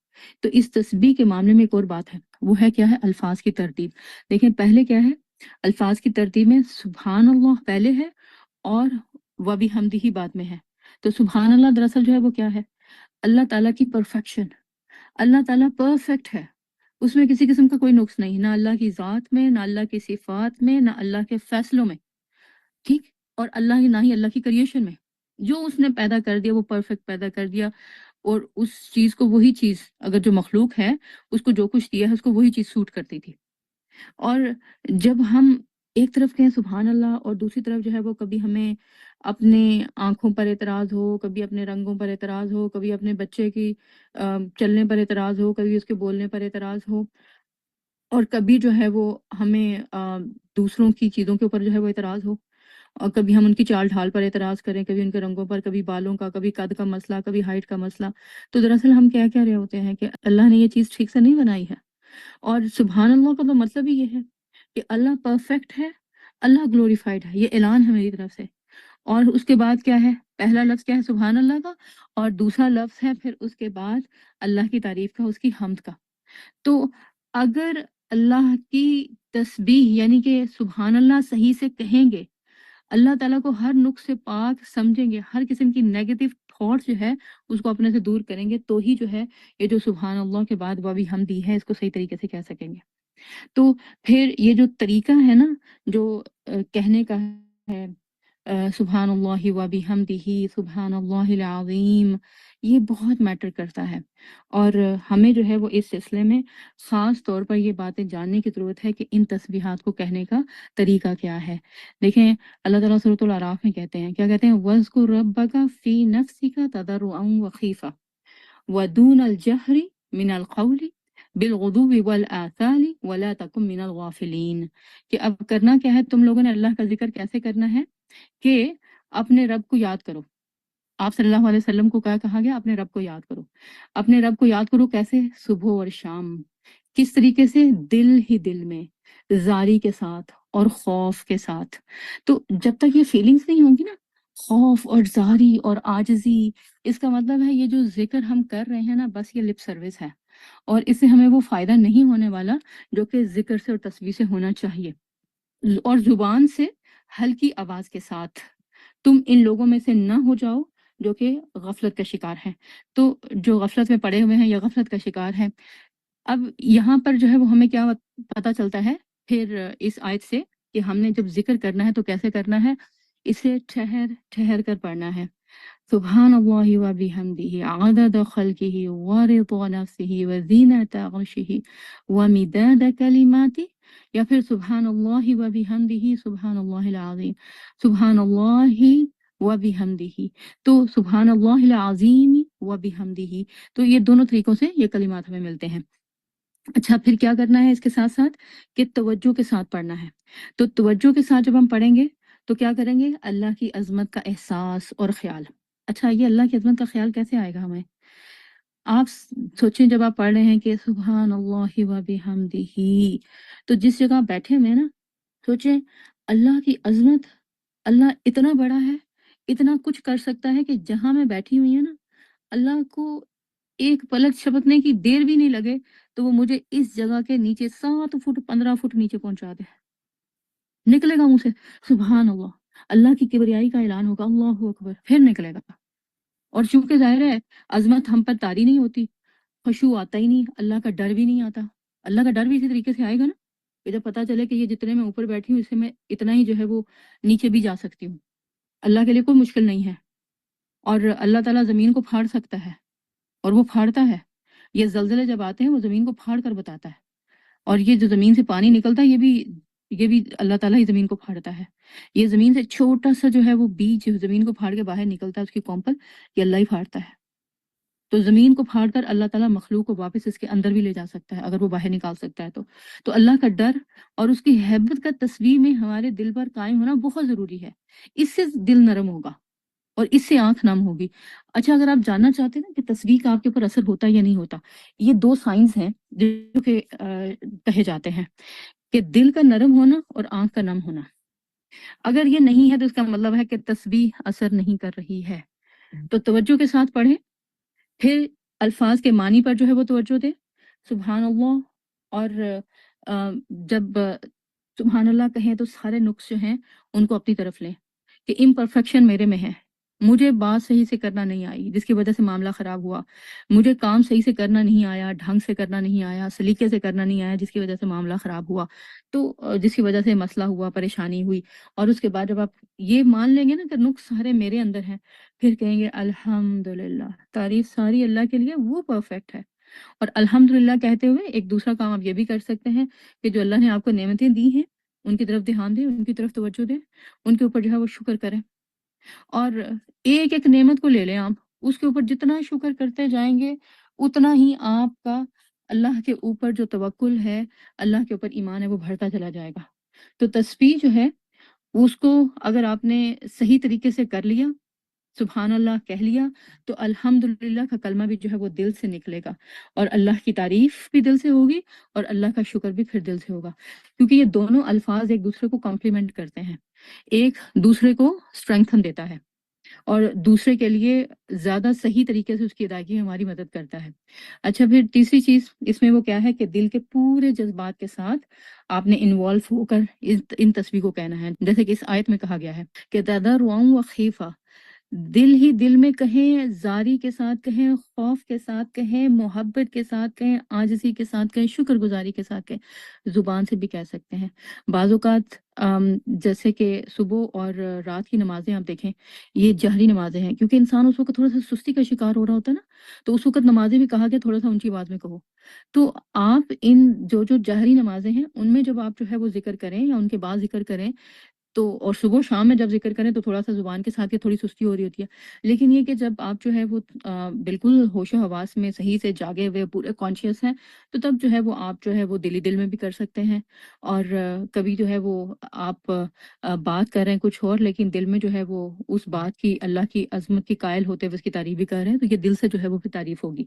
تو اس تسبیح کے معاملے میں ایک اور بات ہے، وہ ہے کیا ہے؟ الفاظ کی ترتیب۔ دیکھیں پہلے کیا ہے؟ الفاظ کی ترتیب میں سبحان اللہ پہلے ہے، اور وَبِحَمْدِهِ بعد میں ہے۔ تو سبحان اللہ دراصل جو ہے وہ کیا ہے؟ اللہ تعالیٰ کی پرفیکشن۔ اللہ تعالیٰ پرفیکٹ ہے، اس میں کسی قسم کا کوئی نقص نہیں، نہ اللہ کی ذات میں، نہ اللہ کی صفات میں، نہ اللہ کے فیصلوں میں، ٹھیک؟ اور نہ ہی اللہ کی کریشن میں، جو اس نے پیدا کر دیا وہ پرفیکٹ پیدا کر دیا، اور اس چیز کو وہی چیز، اگر جو مخلوق ہے اس کو جو کچھ دیا ہے اس کو وہی چیز سوٹ کرتی تھی۔ اور جب ہم ایک طرف کہیں سبحان اللہ، اور دوسری طرف جو ہے وہ کبھی ہمیں اپنے آنکھوں پر اعتراض ہو، کبھی اپنے رنگوں پر اعتراض ہو، کبھی اپنے بچے کی چلنے پر اعتراض ہو، کبھی اس کے بولنے پر اعتراض ہو، اور کبھی جو ہے وہ ہمیں دوسروں کی چیزوں کے اوپر جو ہے وہ اعتراض ہو، اور کبھی ہم ان کی چال ڈھال پر اعتراض کریں، کبھی ان کے رنگوں پر، کبھی بالوں کا، کبھی قد کا مسئلہ، کبھی ہائٹ کا مسئلہ، تو دراصل ہم کیا کہہ رہے ہوتے ہیں کہ اللہ نے یہ چیز ٹھیک سے نہیں بنائی ہے۔ اور سبحان اللہ کا تو مطلب ہی یہ ہے کہ اللہ پرفیکٹ ہے، اللہ گلوریفائڈ ہے، یہ اعلان ہے میری طرف سے۔ اور اس کے بعد کیا ہے؟ پہلا لفظ کیا ہے؟ سبحان اللہ کا، اور دوسرا لفظ ہے پھر اس کے بعد اللہ کی تعریف کا، اس کی حمد کا۔ تو اگر اللہ کی تسبیح یعنی کہ سبحان اللہ صحیح سے کہیں گے، اللہ تعالیٰ کو ہر نقص سے پاک سمجھیں گے، ہر قسم کی نیگیٹو تھاٹس جو ہے اس کو اپنے سے دور کریں گے، تو ہی جو ہے یہ جو سبحان اللہ کے بعد وابی حمدی ہے اس کو صحیح طریقے سے کہہ سکیں گے۔ تو پھر یہ جو طریقہ ہے نا جو کہنے کا ہے، سبحان اللہ و بحمدہ، سبحان اللہ العظیم، یہ بہت میٹر کرتا ہے، اور ہمیں جو ہے وہ اس سلسلے میں خاص طور پر یہ باتیں جاننے کی ضرورت ہے کہ ان تسبیحات کو کہنے کا طریقہ کیا ہے۔ دیکھیں اللہ تعالیٰ سورۃ الاعراف میں کہتے ہیں، کیا کہتے ہیں؟ وَاذْكُر رَبَّكَ فِي نَفْسِكَ تَضَرُّعًا وَخِيفَةً وَدُونَ الْجَهْرِ مِنَ الْقَوْلِ بِالْغُدُوِّ وَالْآصَالِ وَلَا تَكُن مِّنَ الْغَافِلِينَ، کہ اب کرنا کیا ہے تم لوگوں نے؟ اللہ کا ذکر کیسے کرنا ہے؟ کہ اپنے رب کو یاد کرو۔ آپ صلی اللہ علیہ وسلم کو کیا کہا گیا؟ اپنے رب کو یاد کرو۔ اپنے رب کو یاد کرو کیسے؟ صبح اور شام۔ کس طریقے سے؟ دل ہی دل میں، زاری کے ساتھ اور خوف کے ساتھ۔ تو جب تک یہ فیلنگز نہیں ہوں گی نا، خوف اور زاری اور عاجزی، اس کا مطلب ہے یہ جو ذکر ہم کر رہے ہیں نا، بس یہ لپ سروس ہے، اور اس سے ہمیں وہ فائدہ نہیں ہونے والا جو کہ ذکر سے اور تسبیح سے ہونا چاہیے۔ اور زبان سے ہلکی آواز کے ساتھ، تم ان لوگوں میں سے نہ ہو جاؤ جو کہ غفلت کا شکار ہیں۔ تو جو غفلت میں پڑے ہوئے ہیں یا غفلت کا شکار ہیں، اب یہاں پر جو ہے وہ ہمیں کیا پتہ چلتا ہے پھر اس آیت سے، کہ ہم نے جب ذکر کرنا ہے تو کیسے کرنا ہے؟ اسے ٹھہر ٹھہر کر پڑھنا ہے، سبحان اللہ و بحمدہ عدد خلقہ ورضا نفسہ وزینت عرشہ ومداد کلماتہ، یا پھر سبحان اللہ و بحمدہ سبحان اللہ العظیم، سبحان اللہ و بحمدہ، تو سبحان اللہ العظیم و بحمدہ، تو یہ دونوں طریقوں سے یہ کلمات ہمیں ملتے ہیں۔ اچھا، پھر کیا کرنا ہے اس کے ساتھ ساتھ کہ توجہ کے ساتھ پڑھنا ہے۔ تو توجہ کے ساتھ جب ہم پڑھیں گے تو کیا کریں گے؟ اللہ کی عظمت کا احساس اور خیال۔ اچھا، یہ اللہ کی عظمت کا خیال کیسے آئے گا ہمیں؟ آپ سوچیں، جب آپ پڑھ رہے ہیں کہ سبحان اللہ و بحمدہ، تو جس جگہ آپ بیٹھے ہوئے ہیں نا، سوچیں اللہ کی عظمت، اللہ اتنا بڑا ہے، اتنا کچھ کر سکتا ہے کہ جہاں میں بیٹھی ہوئی ہوں نا، اللہ کو ایک پلک جھپکنے کی دیر بھی نہیں لگے تو وہ مجھے اس جگہ کے نیچے 7 فٹ 15 فٹ نیچے پہنچا دے، نکلے گا منہ سے سبحان اللہ، اللہ کی کبریائی کا اعلان ہوگا اللہ اکبر، پھر نکلے گا۔ اور چونکہ ظاہر ہے عظمت ہم پر طاری نہیں ہوتی، خشوع آتا ہی نہیں، اللہ کا ڈر بھی نہیں آتا۔ اللہ کا ڈر بھی اسی طریقے سے آئے گا نا کہ جب پتہ چلے کہ یہ جتنے میں اوپر بیٹھی ہوں اس سے میں اتنا ہی جو ہے وہ نیچے بھی جا سکتی ہوں۔ اللہ کے لیے کوئی مشکل نہیں ہے، اور اللہ تعالیٰ زمین کو پھاڑ سکتا ہے اور وہ پھاڑتا ہے۔ یہ زلزلے جب آتے ہیں وہ زمین کو پھاڑ کر بتاتا ہے، اور یہ جو زمین سے پانی نکلتا ہے یہ بھی اللہ تعالیٰ ہی زمین کو پھاڑتا ہے۔ یہ زمین سے چھوٹا سا جو ہے وہ بیج زمین کو پھاڑ کے باہر نکلتا ہے اس کی قوم پر، یہ اللہ ہی پھاڑتا ہے۔ تو زمین کو پھاڑ کر اللہ تعالیٰ مخلوق کو واپس اس کے اندر بھی لے جا سکتا ہے اگر وہ باہر نکال سکتا ہے تو اللہ کا ڈر اور اس کی ہیبت کا تصویر میں ہمارے دل پر قائم ہونا بہت ضروری ہے۔ اس سے دل نرم ہوگا اور اس سے آنکھ نم ہوگی۔ اچھا، اگر آپ جاننا چاہتے ہیں نا کہ تصویر کا آپ کے اوپر اثر ہوتا ہے یا نہیں ہوتا، یہ 2 سائنس ہیں جو کہ کہے جاتے ہیں کہ دل کا نرم ہونا اور آنکھ کا نم ہونا۔ اگر یہ نہیں ہے تو اس کا مطلب ہے کہ تسبیح اثر نہیں کر رہی ہے۔ تو توجہ کے ساتھ پڑھیں، پھر الفاظ کے معنی پر جو ہے وہ توجہ دیں۔ سبحان اللہ، اور جب سبحان اللہ کہیں تو سارے نقص جو ہیں ان کو اپنی طرف لیں کہ امپرفیکشن میرے میں ہے، مجھے بات صحیح سے کرنا نہیں آئی جس کی وجہ سے معاملہ خراب ہوا، مجھے کام صحیح سے کرنا نہیں آیا، ڈھنگ سے کرنا نہیں آیا، سلیقے سے کرنا نہیں آیا جس کی وجہ سے معاملہ خراب ہوا، تو جس کی وجہ سے مسئلہ ہوا، پریشانی ہوئی، اور اس کے بعد جب آپ یہ مان لیں گے نا کہ نقص سارے میرے اندر ہیں، پھر کہیں گے الحمدللہ، تعریف ساری اللہ کے لیے، وہ پرفیکٹ ہے۔ اور الحمدللہ کہتے ہوئے ایک دوسرا کام آپ یہ بھی کر سکتے ہیں کہ جو اللہ نے آپ کو نعمتیں دی ہیں ان کی طرف دھیان دیں، ان کی طرف توجہ دیں، ان کے اوپر جو ہے وہ شکر کریں، اور ایک ایک نعمت کو لے لیں آپ، اس کے اوپر جتنا شکر کرتے جائیں گے اتنا ہی آپ کا اللہ کے اوپر جو توکل ہے، اللہ کے اوپر ایمان ہے، وہ بڑھتا چلا جائے گا۔ تو تسبیح جو ہے اس کو اگر آپ نے صحیح طریقے سے کر لیا، سبحان اللہ کہہ لیا، تو الحمدللہ کا کلمہ بھی جو ہے وہ دل سے نکلے گا، اور اللہ کی تعریف بھی دل سے ہوگی اور اللہ کا شکر بھی پھر دل سے ہوگا، کیونکہ یہ دونوں الفاظ ایک دوسرے کو کمپلیمنٹ کرتے ہیں، ایک دوسرے کو اسٹرینگتھن دیتا ہے اور دوسرے کے لیے زیادہ صحیح طریقے سے اس کی ادائیگی میں ہماری مدد کرتا ہے۔ اچھا، پھر تیسری چیز اس میں وہ کیا ہے کہ دل کے پورے جذبات کے ساتھ آپ نے انوالو ہو کر ان تصویر کو کہنا ہے، جیسے کہ اس آیت میں کہا گیا ہے کہ تضرعا و خیفہ، دل ہی دل میں کہیں، زاری کے ساتھ کہیں، خوف کے ساتھ کہیں، محبت کے ساتھ کہیں، عاجزی کے ساتھ کہیں، شکر گزاری کے ساتھ کہیں، زبان سے بھی کہہ سکتے ہیں۔ بعض اوقات جیسے کہ صبح اور رات کی نمازیں آپ دیکھیں، یہ جہری نمازیں ہیں، کیونکہ انسان اس وقت تھوڑا سا سستی کا شکار ہو رہا ہوتا ہے نا، تو اس وقت نمازیں بھی کہا گیا تھوڑا سا اونچی آواز میں کہو۔ تو آپ ان جو جہری نمازیں ہیں ان میں جب آپ جو ہے وہ ذکر کریں یا ان کے بعد ذکر کریں، تو اور صبح و شام میں جب ذکر کریں تو تھوڑا سا زبان کے ساتھ یہ تھوڑی سستی ہو رہی ہوتی ہے، لیکن یہ کہ جب آپ جو ہے وہ بالکل ہوش و حواس میں صحیح سے جاگے ہوئے پورے کانشیس ہیں، تو تب جو ہے وہ آپ جو ہے وہ دلی دل میں بھی کر سکتے ہیں، اور کبھی جو ہے وہ آپ بات کر رہے ہیں کچھ اور لیکن دل میں جو ہے وہ اس بات کی، اللہ کی عظمت کی قائل ہوتے ہوئے اس کی تعریف بھی کر رہے ہیں، تو یہ دل سے جو ہے وہ پھر تعریف ہوگی۔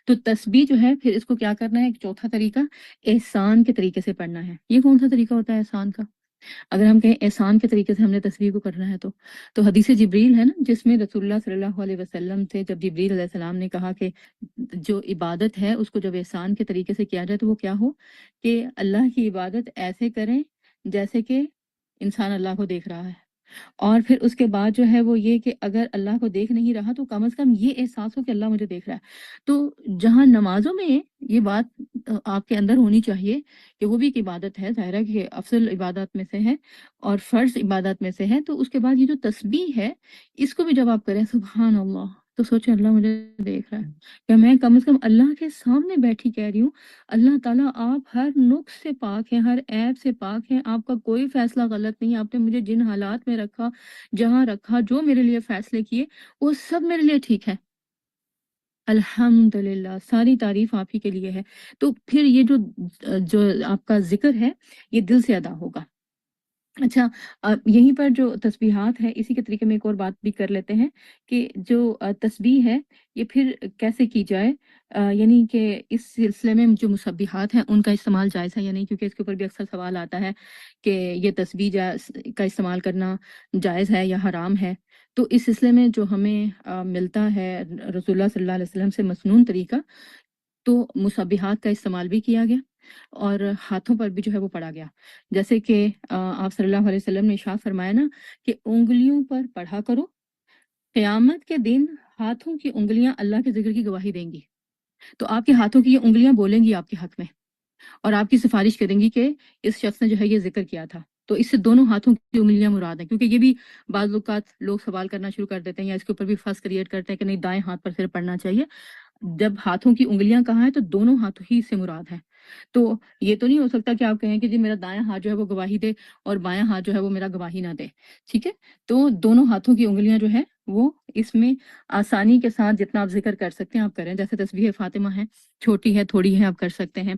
تو تسبیح جو ہے پھر اس کو کیا کرنا ہے، ایک چوتھا طریقہ احسان کے طریقے سے پڑھنا ہے۔ یہ کون سا طریقہ ہوتا ہے احسان کا؟ اگر ہم کہیں احسان کے طریقے سے ہم نے تصویر کو کرنا ہے تو حدیث جبریل ہے نا، جس میں رسول اللہ صلی اللہ علیہ وسلم سے جب جبریل علیہ السلام نے کہا کہ جو عبادت ہے اس کو جب احسان کے طریقے سے کیا جائے تو وہ کیا ہو کہ اللہ کی عبادت ایسے کریں جیسے کہ انسان اللہ کو دیکھ رہا ہے، اور پھر اس کے بعد جو ہے وہ یہ کہ اگر اللہ کو دیکھ نہیں رہا تو کم از کم یہ احساس ہو کہ اللہ مجھے دیکھ رہا ہے۔ تو جہاں نمازوں میں یہ بات آپ کے اندر ہونی چاہیے کہ وہ بھی ایک عبادت ہے، ظاہر ہے کہ افضل عبادات میں سے ہے اور فرض عبادات میں سے ہے، تو اس کے بعد یہ جو تسبیح ہے اس کو بھی جب آپ کریں سبحان اللہ، تو سوچیں اللہ مجھے دیکھ رہا ہے کہ میں کم از کم اللہ کے سامنے بیٹھی کہہ رہی ہوں اللہ تعالیٰ آپ ہر نقص سے پاک ہیں، ہر عیب سے پاک ہیں، آپ کا کوئی فیصلہ غلط نہیں، آپ نے مجھے جن حالات میں رکھا، جہاں رکھا، جو میرے لیے فیصلے کیے وہ سب میرے لیے ٹھیک ہے، الحمدللہ ساری تعریف آپ ہی کے لیے ہے۔ تو پھر یہ جو آپ کا ذکر ہے یہ دل سے ادا ہوگا۔ اچھا، یہیں پر جو تسبیحات ہیں اسی کے طریقے میں ایک اور بات بھی کر لیتے ہیں کہ جو تسبیح ہے یہ پھر کیسے کی جائے، یعنی کہ اس سلسلے میں جو مسبحات ہیں ان کا استعمال جائز ہے یا نہیں، کیونکہ اس کے اوپر بھی اکثر سوال آتا ہے کہ یہ تسبیح کا استعمال کرنا جائز ہے یا حرام ہے۔ تو اس سلسلے میں جو ہمیں ملتا ہے رسول اللہ صلی اللہ علیہ وسلم سے مسنون طریقہ، تو مسبحات کا استعمال بھی کیا گیا اور ہاتھوں پر بھی جو ہے وہ پڑھا گیا، جیسے کہ آپ صلی اللہ علیہ وسلم نے ارشاد فرمایا نا کہ انگلیوں پر پڑھا کرو، قیامت کے دن ہاتھوں کی انگلیاں اللہ کے ذکر کی گواہی دیں گی، تو آپ کے ہاتھوں کی یہ انگلیاں بولیں گی آپ کے حق میں اور آپ کی سفارش کریں گی کہ اس شخص نے جو ہے یہ ذکر کیا تھا۔ تو اس سے دونوں ہاتھوں کی انگلیاں مراد ہیں، کیونکہ یہ بھی بعض اوقات لوگ سوال کرنا شروع کر دیتے ہیں یا اس کے اوپر بھی فس کریٹ کرتے ہیں کہ نہیں دائیں ہاتھ پر صرف پڑھنا چاہیے۔ جب ہاتھوں کی انگلیاں کہاں ہیں تو دونوں ہاتھوں ہی سے مراد ہے۔ تو یہ تو نہیں ہو سکتا کہ آپ کہیں کہ جی میرا دایاں ہاتھ جو ہے وہ گواہی دے اور بایاں ہاتھ جو ہے وہ میرا گواہی نہ دے، ٹھیک ہے؟ تو دونوں ہاتھوں کی انگلیاں جو ہے وہ اس میں آسانی کے ساتھ جتنا آپ ذکر کر سکتے ہیں آپ کریں، جیسے تسبیح فاطمہ ہے، چھوٹی ہے تھوڑی ہے آپ کر سکتے ہیں،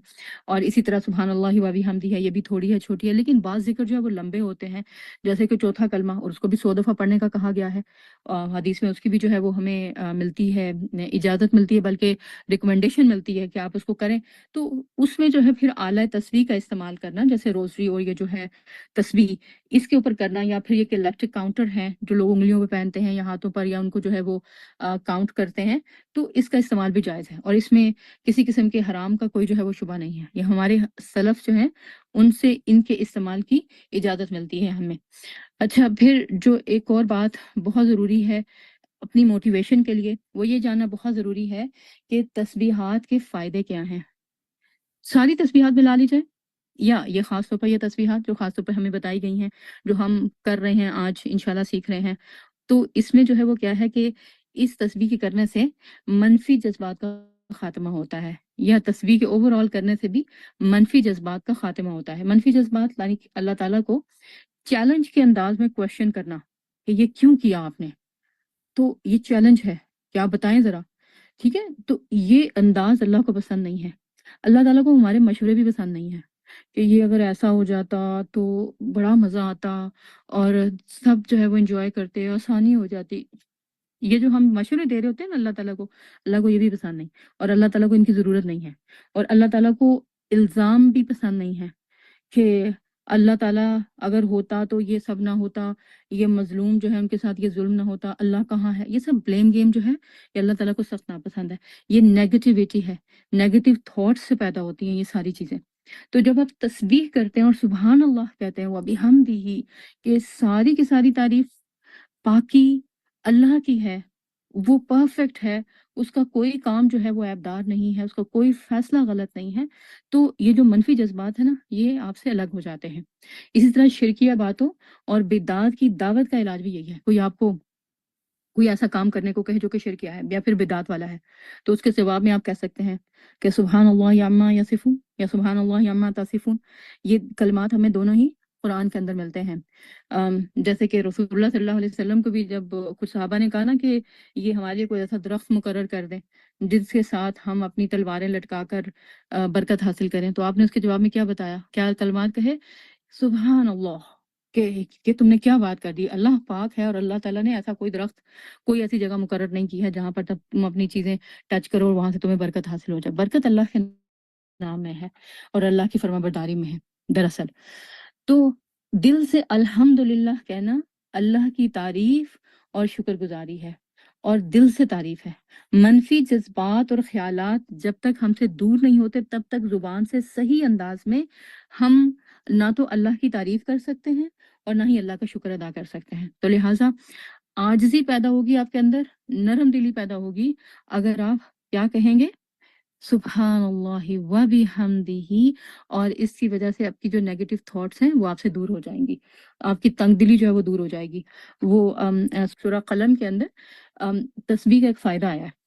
اور اسی طرح سبحان اللہ و بحمدہ ہے، یہ بھی تھوڑی ہے چھوٹی ہے، لیکن بعض ذکر جو ہے وہ لمبے ہوتے ہیں، جیسے کہ چوتھا کلمہ، اور اس کو بھی 100 دفعہ پڑھنے کا کہا گیا ہے، حدیث میں اس کی بھی جو ہے وہ ہمیں ملتی ہے، اجازت ملتی ہے، بلکہ ریکمنڈیشن ملتی ہے کہ آپ اس کو کریں۔ تو اس میں جو ہے پھر آلہ تسبیح کا استعمال کرنا، جیسے روزری اور یہ جو ہے تسبیح اس کے اوپر کرنا، یا پھر یہ کہ الیکٹرک کاؤنٹر ہیں جو لوگ انگلیوں پہ پہنتے ہیں یا ہاتھوں پر، یا ان کو جو ہے وہ کاؤنٹ کرتے ہیں، تو اس کا استعمال بھی جائز ہے اور اس میں کسی قسم کے حرام کا کوئی جو ہے وہ شبہ نہیں ہے، یہ ہمارے سلف جو ہیں ان سے ان کے استعمال کی اجازت ملتی ہے ہمیں۔ اچھا، پھر جو ایک اور بات بہت ضروری ہے اپنی موٹیویشن کے لیے، وہ یہ جاننا بہت ضروری ہے کہ تسبیحات کے فائدے کیا ہیں۔ ساری تسبیحات ملا لی جائے یا یہ خاص طور پر یہ تسبیحات جو خاص طور پر ہمیں بتائی گئی ہیں، جو ہم کر رہے ہیں آج انشاءاللہ سیکھ رہے ہیں، تو اس میں جو ہے وہ کیا ہے کہ اس تسبیح کے کرنے سے منفی جذبات کا خاتمہ ہوتا ہے، یا تسبیح کے اوور آل کرنے سے بھی منفی جذبات کا خاتمہ ہوتا ہے۔ منفی جذبات یعنی کہ اللہ تعالیٰ کو چیلنج کے انداز میں کوشچن کرنا کہ یہ کیوں کیا آپ نے، تو یہ چیلنج ہے کہ آپ بتائیں ذرا، ٹھیک ہے؟ تو یہ انداز اللہ کو پسند نہیں ہے۔ اللہ تعالیٰ کو ہمارے مشورے بھی پسند نہیں ہے کہ یہ اگر ایسا ہو جاتا تو بڑا مزہ آتا اور سب جو ہے وہ انجوائے کرتے، آسانی ہو جاتی۔ یہ جو ہم مشورے دے رہے ہوتے ہیں نا اللہ کو یہ بھی پسند نہیں، اور اللہ تعالیٰ کو ان کی ضرورت نہیں ہے، اور اللہ تعالیٰ کو الزام بھی پسند نہیں ہے کہ اللہ تعالیٰ اگر ہوتا تو یہ سب نہ ہوتا، یہ مظلوم جو ہے ان کے ساتھ یہ ظلم نہ ہوتا، اللہ کہاں ہے، یہ سب بلیم گیم جو ہے یہ اللہ تعالیٰ کو سخت ناپسند ہے، یہ نیگیٹیویٹی ہے، نیگیٹو تھاٹس سے پیدا ہوتی ہیں یہ ساری چیزیں۔ تو جب آپ تسبیح کرتے ہیں اور سبحان اللہ کہتے ہیں وَبِحَمْدِهِ، کہ ساری کی ساری تعریف پاکی اللہ کی ہے، وہ پرفیکٹ ہے، اس کا کوئی کام جو ہے وہ عیبدار نہیں ہے، اس کا کوئی فیصلہ غلط نہیں ہے، تو یہ جو منفی جذبات ہیں نا یہ آپ سے الگ ہو جاتے ہیں۔ اسی طرح شرکیہ باتوں اور بدعات کی دعوت کا علاج بھی یہی ہے۔ کوئی آپ کو کوئی ایسا کام کرنے کو کہے جو کہ شرکیہ ہے یا پھر بدعت والا ہے، تو اس کے جواب میں آپ کہہ سکتے ہیں کہ سبحان اللہ عما یصفون یا سبحان اللہ عما تصفون۔ یہ کلمات ہمیں دونوں ہی قرآن کے اندر ملتے ہیں۔ جیسے کہ رسول اللہ صلی اللہ علیہ وسلم کو بھی جب کچھ صحابہ نے کہا نا کہ یہ ہمارے لیے کوئی ایسا درخت مقرر کر دیں جس کے ساتھ ہم اپنی تلواریں لٹکا کر برکت حاصل کریں، تو آپ نے اس کے جواب میں کیا بتایا، کیا کلمات کہے؟ سبحان اللہ، کہ تم نے کیا بات کر دی، اللہ پاک ہے اور اللہ تعالیٰ نے ایسا کوئی درخت کوئی ایسی جگہ مقرر نہیں کی ہے جہاں پر تم اپنی چیزیں ٹچ کرو اور وہاں سے تمہیں برکت حاصل ہو جائے۔ برکت اللہ کے نام میں ہے اور اللہ کی فرما برداری میں ہے دراصل۔ تو دل سے الحمدللہ کہنا اللہ کی تعریف اور شکر گزاری ہے، اور دل سے تعریف ہے۔ منفی جذبات اور خیالات جب تک ہم سے دور نہیں ہوتے تب تک زبان سے صحیح انداز میں ہم نہ تو اللہ کی تعریف کر سکتے ہیں اور نہ ہی اللہ کا شکر ادا کر سکتے ہیں. تو لہٰذا عاجزی پیدا ہوگی آپ کے اندر، نرم دلی پیدا ہوگی اگر آپ کیا کہیں گے، سبحان اللہ و بحمدہ، اور اس کی وجہ سے آپ کی جو نیگیٹو تھاٹس ہیں وہ آپ سے دور ہو جائیں گی، آپ کی تنگ دلی جو ہے وہ دور ہو جائے گی. وہ سورہ قلم کے اندر تسبیح کا ایک فائدہ آیا ہے،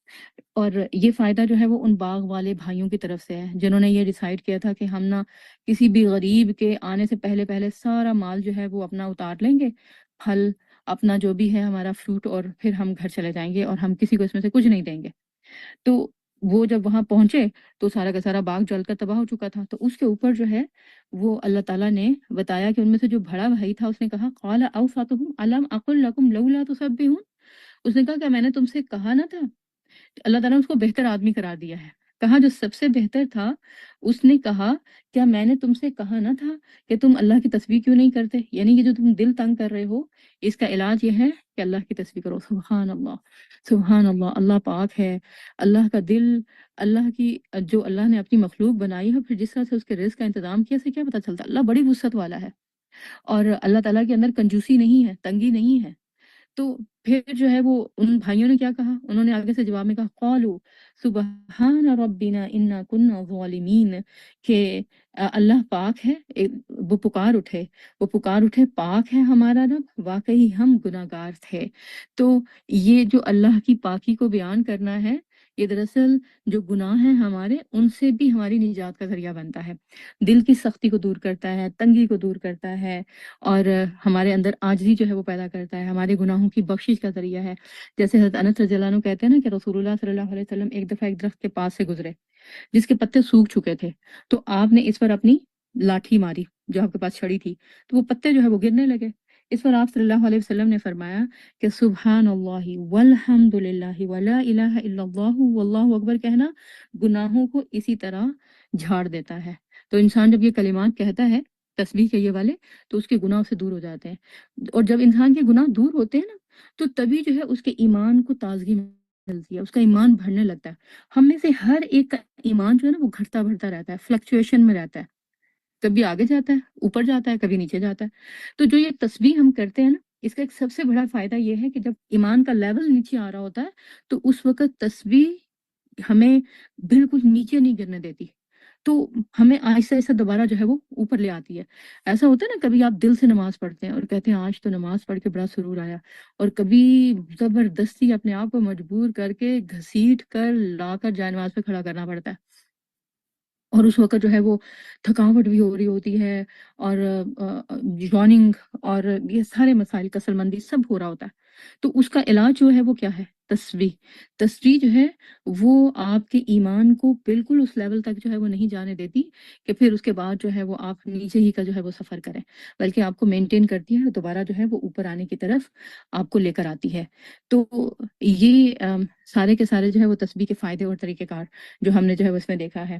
اور یہ فائدہ جو ہے وہ ان باغ والے بھائیوں کی طرف سے ہے جنہوں نے یہ ڈیسائیڈ کیا تھا کہ ہم نہ کسی بھی غریب کے آنے سے پہلے پہلے سارا مال جو ہے وہ اپنا اتار لیں گے، پھل اپنا جو بھی ہے ہمارا فروٹ، اور پھر ہم گھر چلے جائیں گے اور ہم کسی کو اس میں سے کچھ نہیں دیں گے. تو وہ جب وہاں پہنچے تو سارا کا سارا باغ جل کر تباہ ہو چکا تھا. تو اس کے اوپر جو ہے وہ اللہ تعالیٰ نے بتایا کہ ان میں سے جو بڑا بھائی تھا اس نے کہا قال اوسطهم الم اقل لكم لولا تسبحون، اس نے کہا کہ میں نے تم سے کہا نہ تھا. اللہ تعالیٰ نے اس کو بہتر آدمی قرار دیا ہے. کہا جو سب سے بہتر تھا، اس نے کہا کیا میں نے تم سے کہا نہ تھا کہ تم اللہ کی تسبیح کیوں نہیں کرتے؟ یعنی کہ جو تم دل تنگ کر رہے ہو اس کا علاج یہ ہے کہ اللہ کی تسبیح کرو. سبحان اللہ، سبحان اللہ، اللہ پاک ہے. اللہ کا دل، اللہ کی جو اللہ نے اپنی مخلوق بنائی ہے، پھر جس طرح سے اس کے رزق کا انتظام کیا، سے کیا پتہ چلتا ہے؟ اللہ بڑی وسعت والا ہے، اور اللہ تعالیٰ کے اندر کنجوسی نہیں ہے، تنگی نہیں ہے. تو پھر جو ہے وہ ان بھائیوں نے کیا کہا، انہوں نے آگے سے جواب میں کہا قالوا سبحان ربنا انا كنا ظالمین، کہ اللہ پاک ہے. وہ پکار اٹھے پاک ہے ہمارا رب، واقعی ہم گناہگار تھے. تو یہ جو اللہ کی پاکی کو بیان کرنا ہے، یہ دراصل جو گناہ ہیں ہمارے، ان سے بھی ہماری نجات کا ذریعہ بنتا ہے. دل کی سختی کو دور کرتا ہے، تنگی کو دور کرتا ہے، اور ہمارے اندر عاجزی جو ہے وہ پیدا کرتا ہے، ہمارے گناہوں کی بخشش کا ذریعہ ہے. جیسے حضرت انس رضی اللہ عنہ کہتے ہیں نا کہ رسول اللہ صلی اللہ علیہ وسلم ایک دفعہ ایک درخت کے پاس سے گزرے جس کے پتے سوکھ چکے تھے، تو آپ نے اس پر اپنی لاٹھی ماری جو آپ کے پاس چھڑی تھی، تو وہ پتے جو ہے وہ گرنے لگے. اس پر آپ صلی اللہ علیہ وسلم نے فرمایا کہ سبحان اللہ والحمد للہ ولا الہ الا اللہ واللہ اکبر کہنا گناہوں کو اسی طرح جھاڑ دیتا ہے. تو انسان جب یہ کلمات کہتا ہے تسبیح کے یہ والے، تو اس کے گناہ سے دور ہو جاتے ہیں. اور جب انسان کے گناہ دور ہوتے ہیں نا، تو تبھی جو ہے اس کے ایمان کو تازگی ملتی ہے، اس کا ایمان بڑھنے لگتا ہے. ہم میں سے ہر ایک کا ایمان جو ہے نا وہ گھٹتا بڑھتا رہتا ہے، فلکچویشن میں رہتا ہے، کبھی آگے جاتا ہے، اوپر جاتا ہے، کبھی نیچے جاتا ہے. تو جو یہ تسبیح ہم کرتے ہیں نا، اس کا ایک سب سے بڑا فائدہ یہ ہے کہ جب ایمان کا لیول نیچے آ رہا ہوتا ہے تو اس وقت تسبیح ہمیں بالکل نیچے نہیں گرنے دیتی، تو ہمیں آہستہ آہستہ دوبارہ جو ہے وہ اوپر لے آتی ہے. ایسا ہوتا ہے نا، کبھی آپ دل سے نماز پڑھتے ہیں اور کہتے ہیں آج تو نماز پڑھ کے بڑا سرور آیا، اور کبھی زبردستی اپنے آپ کو مجبور کر کے گھسیٹ کر لا کر جائے نماز پہ کھڑا کرنا پڑتا ہے، اور اس وقت جو ہے وہ تھکاوٹ بھی ہو رہی ہوتی ہے، اور یوننگ اور یہ سارے مسائل کسل مندی سب ہو رہا ہوتا ہے. تو اس کا علاج جو ہے وہ کیا ہے؟ تسبیح. تسبیح جو ہے وہ آپ کے ایمان کو بالکل اس لیول تک جو ہے وہ نہیں جانے دیتی کہ پھر اس کے بعد جو ہے وہ آپ نیچے ہی کا جو ہے وہ سفر کریں، بلکہ آپ کو مینٹین کرتی ہے اور دوبارہ جو ہے وہ اوپر آنے کی طرف آپ کو لے کر آتی ہے. تو یہ سارے کے سارے جو ہے وہ تسبیح کے فائدے اور طریقہ کار جو ہم نے جو ہے وہ اس میں دیکھا ہے.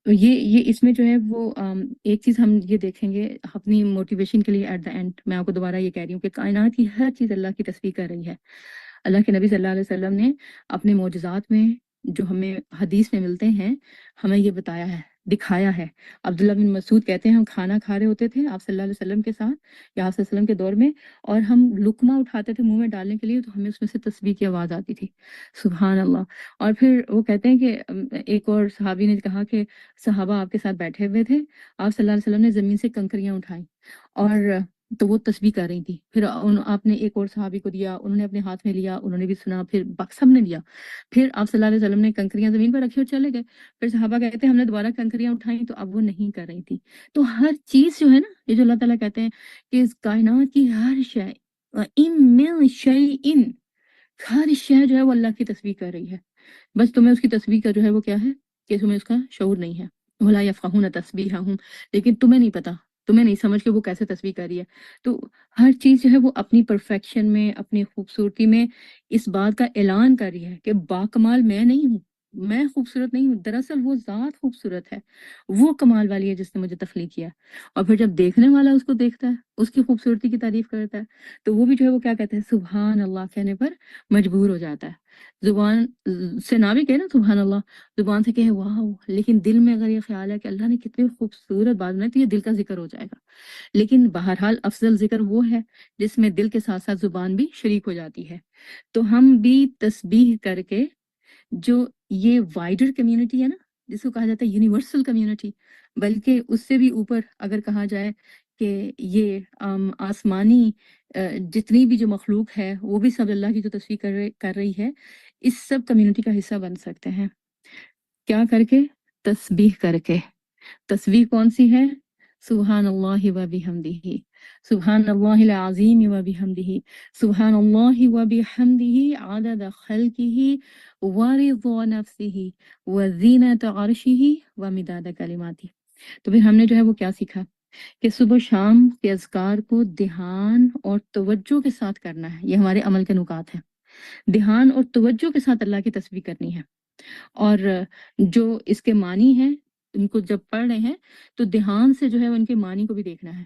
تو یہ اس میں جو ہے وہ ایک چیز ہم یہ دیکھیں گے اپنی موٹیویشن کے لیے. ایٹ دا اینڈ میں آپ کو دوبارہ یہ کہہ رہی ہوں کہ کائنات کی ہر چیز اللہ کی تسبیح کر رہی ہے. اللہ کے نبی صلی اللہ علیہ وسلم نے اپنے معجزات میں جو ہمیں حدیث میں ملتے ہیں ہمیں یہ بتایا ہے، دکھایا ہے. عبداللہ بن مسعود کہتے ہیں ہم کھانا کھا رہے ہوتے تھے آپ صلی اللہ علیہ وسلم کے ساتھ یا آپ صلی اللہ علیہ وسلم کے دور میں، اور ہم لقمہ اٹھاتے تھے منہ میں ڈالنے کے لیے تو ہمیں اس میں سے تسبیح کی آواز آتی تھی. سبحان اللہ. اور پھر وہ کہتے ہیں کہ ایک اور صحابی نے کہا کہ صحابہ آپ کے ساتھ بیٹھے ہوئے تھے، آپ صلی اللہ علیہ وسلم نے زمین سے کنکریاں اٹھائیں اور تو وہ تسبیح کر رہی تھی. پھر آپ نے ایک اور صحابی کو دیا، انہوں نے اپنے ہاتھ میں لیا، انہوں نے بھی سنا، پھر سب نے لیا. پھر آپ صلی اللہ علیہ وسلم نے کنکریاں زمین پر رکھی اور چلے گئے. پھر صحابہ کہتے ہیں ہم نے دوبارہ کنکریاں اٹھائیں تو اب وہ نہیں کر رہی تھی. تو ہر چیز جو ہے نا، یہ جو اللہ تعالیٰ کہتے ہیں کہ اس کائنات کی ہر شے ہر شے جو ہے وہ اللہ کی تسبیح کر رہی ہے. بس تمہیں اس کی تسبیح کا جو ہے وہ کیا ہے کہ تمہیں اس کا شعور نہیں ہے. وَلَا يَفْقَهُونَ تَسْبِيحَهُمْ، لیکن تمہیں نہیں پتا، تمہیں نہیں سمجھ کہ وہ کیسے تسبیح کر رہی ہے. تو ہر چیز جو ہے وہ اپنی پرفیکشن میں، اپنی خوبصورتی میں اس بات کا اعلان کر رہی ہے کہ باکمال میں نہیں ہوں، میں خوبصورت نہیں ہوں، دراصل وہ ذات خوبصورت ہے، وہ کمال والی ہے جس نے مجھے تخلیق کیا۔ اور پھر جب دیکھنے والا اس کو دیکھتا ہے، اس کی خوبصورتی کی تعریف کرتا ہے، تو وہ بھی جو ہے وہ کیا کہتا ہے، سبحان اللہ کہنے پر مجبور ہو جاتا ہے۔ زبان سے نہ بھی کہے نا سبحان اللہ، زبان سے کہے واو، لیکن دل میں اگر یہ خیال ہے کہ اللہ نے کتنی خوبصورت بات بنائی، تو یہ دل کا ذکر ہو جائے گا۔ لیکن بہرحال افضل ذکر وہ ہے جس میں دل کے ساتھ ساتھ زبان بھی شریک ہو جاتی ہے۔ تو ہم بھی تسبیح کر کے، جو یہ وائڈر کمیونٹی ہے نا، جس کو کہا جاتا ہے یونیورسل کمیونٹی، بلکہ اس سے بھی اوپر اگر کہا جائے کہ یہ آسمانی جتنی بھی جو مخلوق ہے وہ بھی سب اللہ کی جو تسبیح کر رہی ہے، اس سب کمیونٹی کا حصہ بن سکتے ہیں۔ کیا کر کے؟ تسبیح کر کے۔ تسبیح کون سی ہے؟ سبحان اللہ و بحمدہ، سبحان اللہ العظیم و بحمدہ، سبحان اللہ و بحمدہ عدد خلقہ ورضا نفسہ وزینت عرشہ ومداد کلماتہ۔ تو پھر ہم نے جو ہے وہ کیا سیکھا کہ صبح و شام کے اذکار کو دھیان اور توجہ کے ساتھ کرنا ہے۔ یہ ہمارے عمل کے نکات ہیں۔ دھیان اور توجہ کے ساتھ اللہ کی تسبیح کرنی ہے، اور جو اس کے معنی ہیں ان کو جب پڑھ رہے ہیں تو دھیان سے جو ہے ان کے معنی کو بھی دیکھنا ہے۔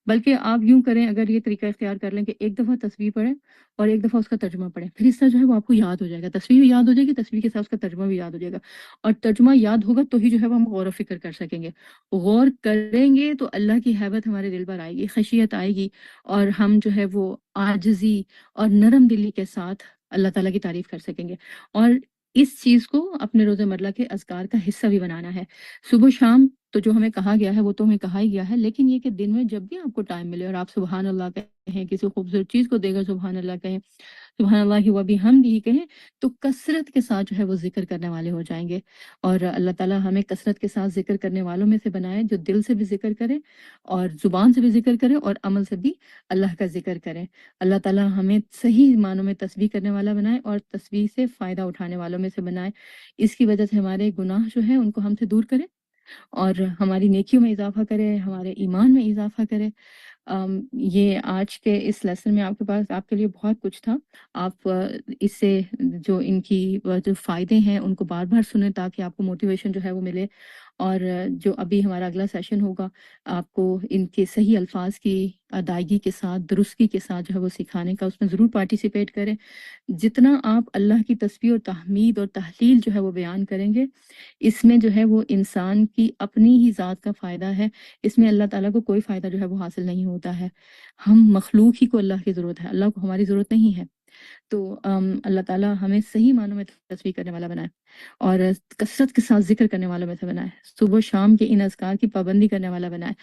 بلکہ آپ یوں کریں، اگر یہ طریقہ اختیار کر لیں کہ ایک دفعہ تسبیح پڑھیں اور ایک دفعہ اس کا ترجمہ پڑھیں، پھر اس طرح جو ہے وہ آپ کو یاد ہو جائے گا، تسبیح بھی یاد ہو جائے گی، تسبیح کے ساتھ اس کا ترجمہ بھی یاد ہو جائے گا، اور ترجمہ یاد ہوگا تو ہی جو ہے وہ ہم غور و فکر کر سکیں گے۔ غور کریں گے تو اللہ کی حیبت ہمارے دل پر آئے گی، خشیت آئے گی، اور ہم جو ہے وہ عاجزی اور نرم دلی کے ساتھ اللہ تعالیٰ کی تعریف کر سکیں گے۔ اور اس چیز کو اپنے روزمرہ کے اذکار کا حصہ بھی بنانا ہے۔ صبح شام تو جو ہمیں کہا گیا ہے وہ تو ہمیں کہا ہی گیا ہے، لیکن یہ کہ دن میں جب بھی آپ کو ٹائم ملے اور آپ سبحان اللہ کہیں، کسی خوبصورت چیز کو دیکھ کر سبحان اللہ کہیں، سبحان اللہ و بحمدہ کہیں، تو کثرت کے ساتھ جو ہے وہ ذکر کرنے والے ہو جائیں گے۔ اور اللہ تعالیٰ ہمیں کثرت کے ساتھ ذکر کرنے والوں میں سے بنائے، جو دل سے بھی ذکر کرے اور زبان سے بھی ذکر کرے اور عمل سے بھی اللہ کا ذکر کرے۔ اللہ تعالیٰ ہمیں صحیح معنوں میں تسبیح کرنے والا بنائے اور تسبیح سے فائدہ اٹھانے والوں میں سے بنائے۔ اس کی وجہ سے ہمارے گناہ جو ہیں ان کو ہم سے دور کرے اور ہماری نیکیوں میں اضافہ کرے، ہمارے ایمان میں اضافہ کرے۔ یہ آج کے اس لیسن میں آپ کے پاس آپ کے لیے بہت کچھ تھا۔ آپ اس سے جو ان کی جو فائدے ہیں ان کو بار بار سنیں تاکہ آپ کو موٹیویشن جو ہے وہ ملے، اور جو ابھی ہمارا اگلا سیشن ہوگا آپ کو ان کے صحیح الفاظ کی ادائیگی کے ساتھ، درستگی کے ساتھ جو ہے وہ سکھانے کا، اس میں ضرور پارٹیسپیٹ کریں۔ جتنا آپ اللہ کی تسبیح اور تحمید اور تحلیل جو ہے وہ بیان کریں گے، اس میں جو ہے وہ انسان کی اپنی ہی ذات کا فائدہ ہے، اس میں اللہ تعالیٰ کو کوئی فائدہ جو ہے وہ حاصل نہیں ہوتا ہے۔ ہم مخلوق ہی کو اللہ کی ضرورت ہے، اللہ کو ہماری ضرورت نہیں ہے۔ تو اللہ تعالیٰ ہمیں صحیح معنوں میں تسبیح کرنے والا بنائے اور کثرت کے ساتھ ذکر کرنے والوں میں سے بنائے، صبح و شام کے ان اذکار کی پابندی کرنے والا بنائے۔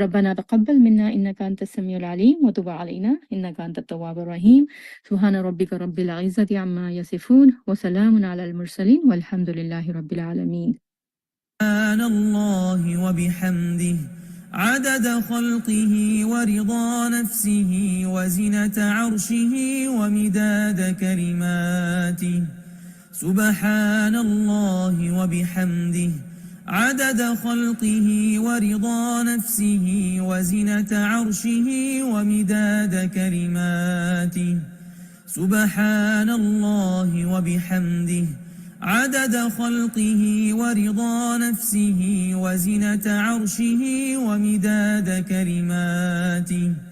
ربنا تقبل منا انک انت السمیع العلیم وتب علینا انک انت التواب الرحیم۔ سبحان ربک رب العزة عما یصفون وسلام علی المرسلین والحمد للہ رب العالمین۔ سبحان الله وبحمده عدد خلقه ورضا نفسه وزنة عرشه ومداد كلماته سبحان الله وبحمده عدد خلقه ورضا نفسه وزنة عرشه ومداد كلماته سبحان الله وبحمده عدد خلقه ورضا نفسه وزنة عرشه ومداد كلماته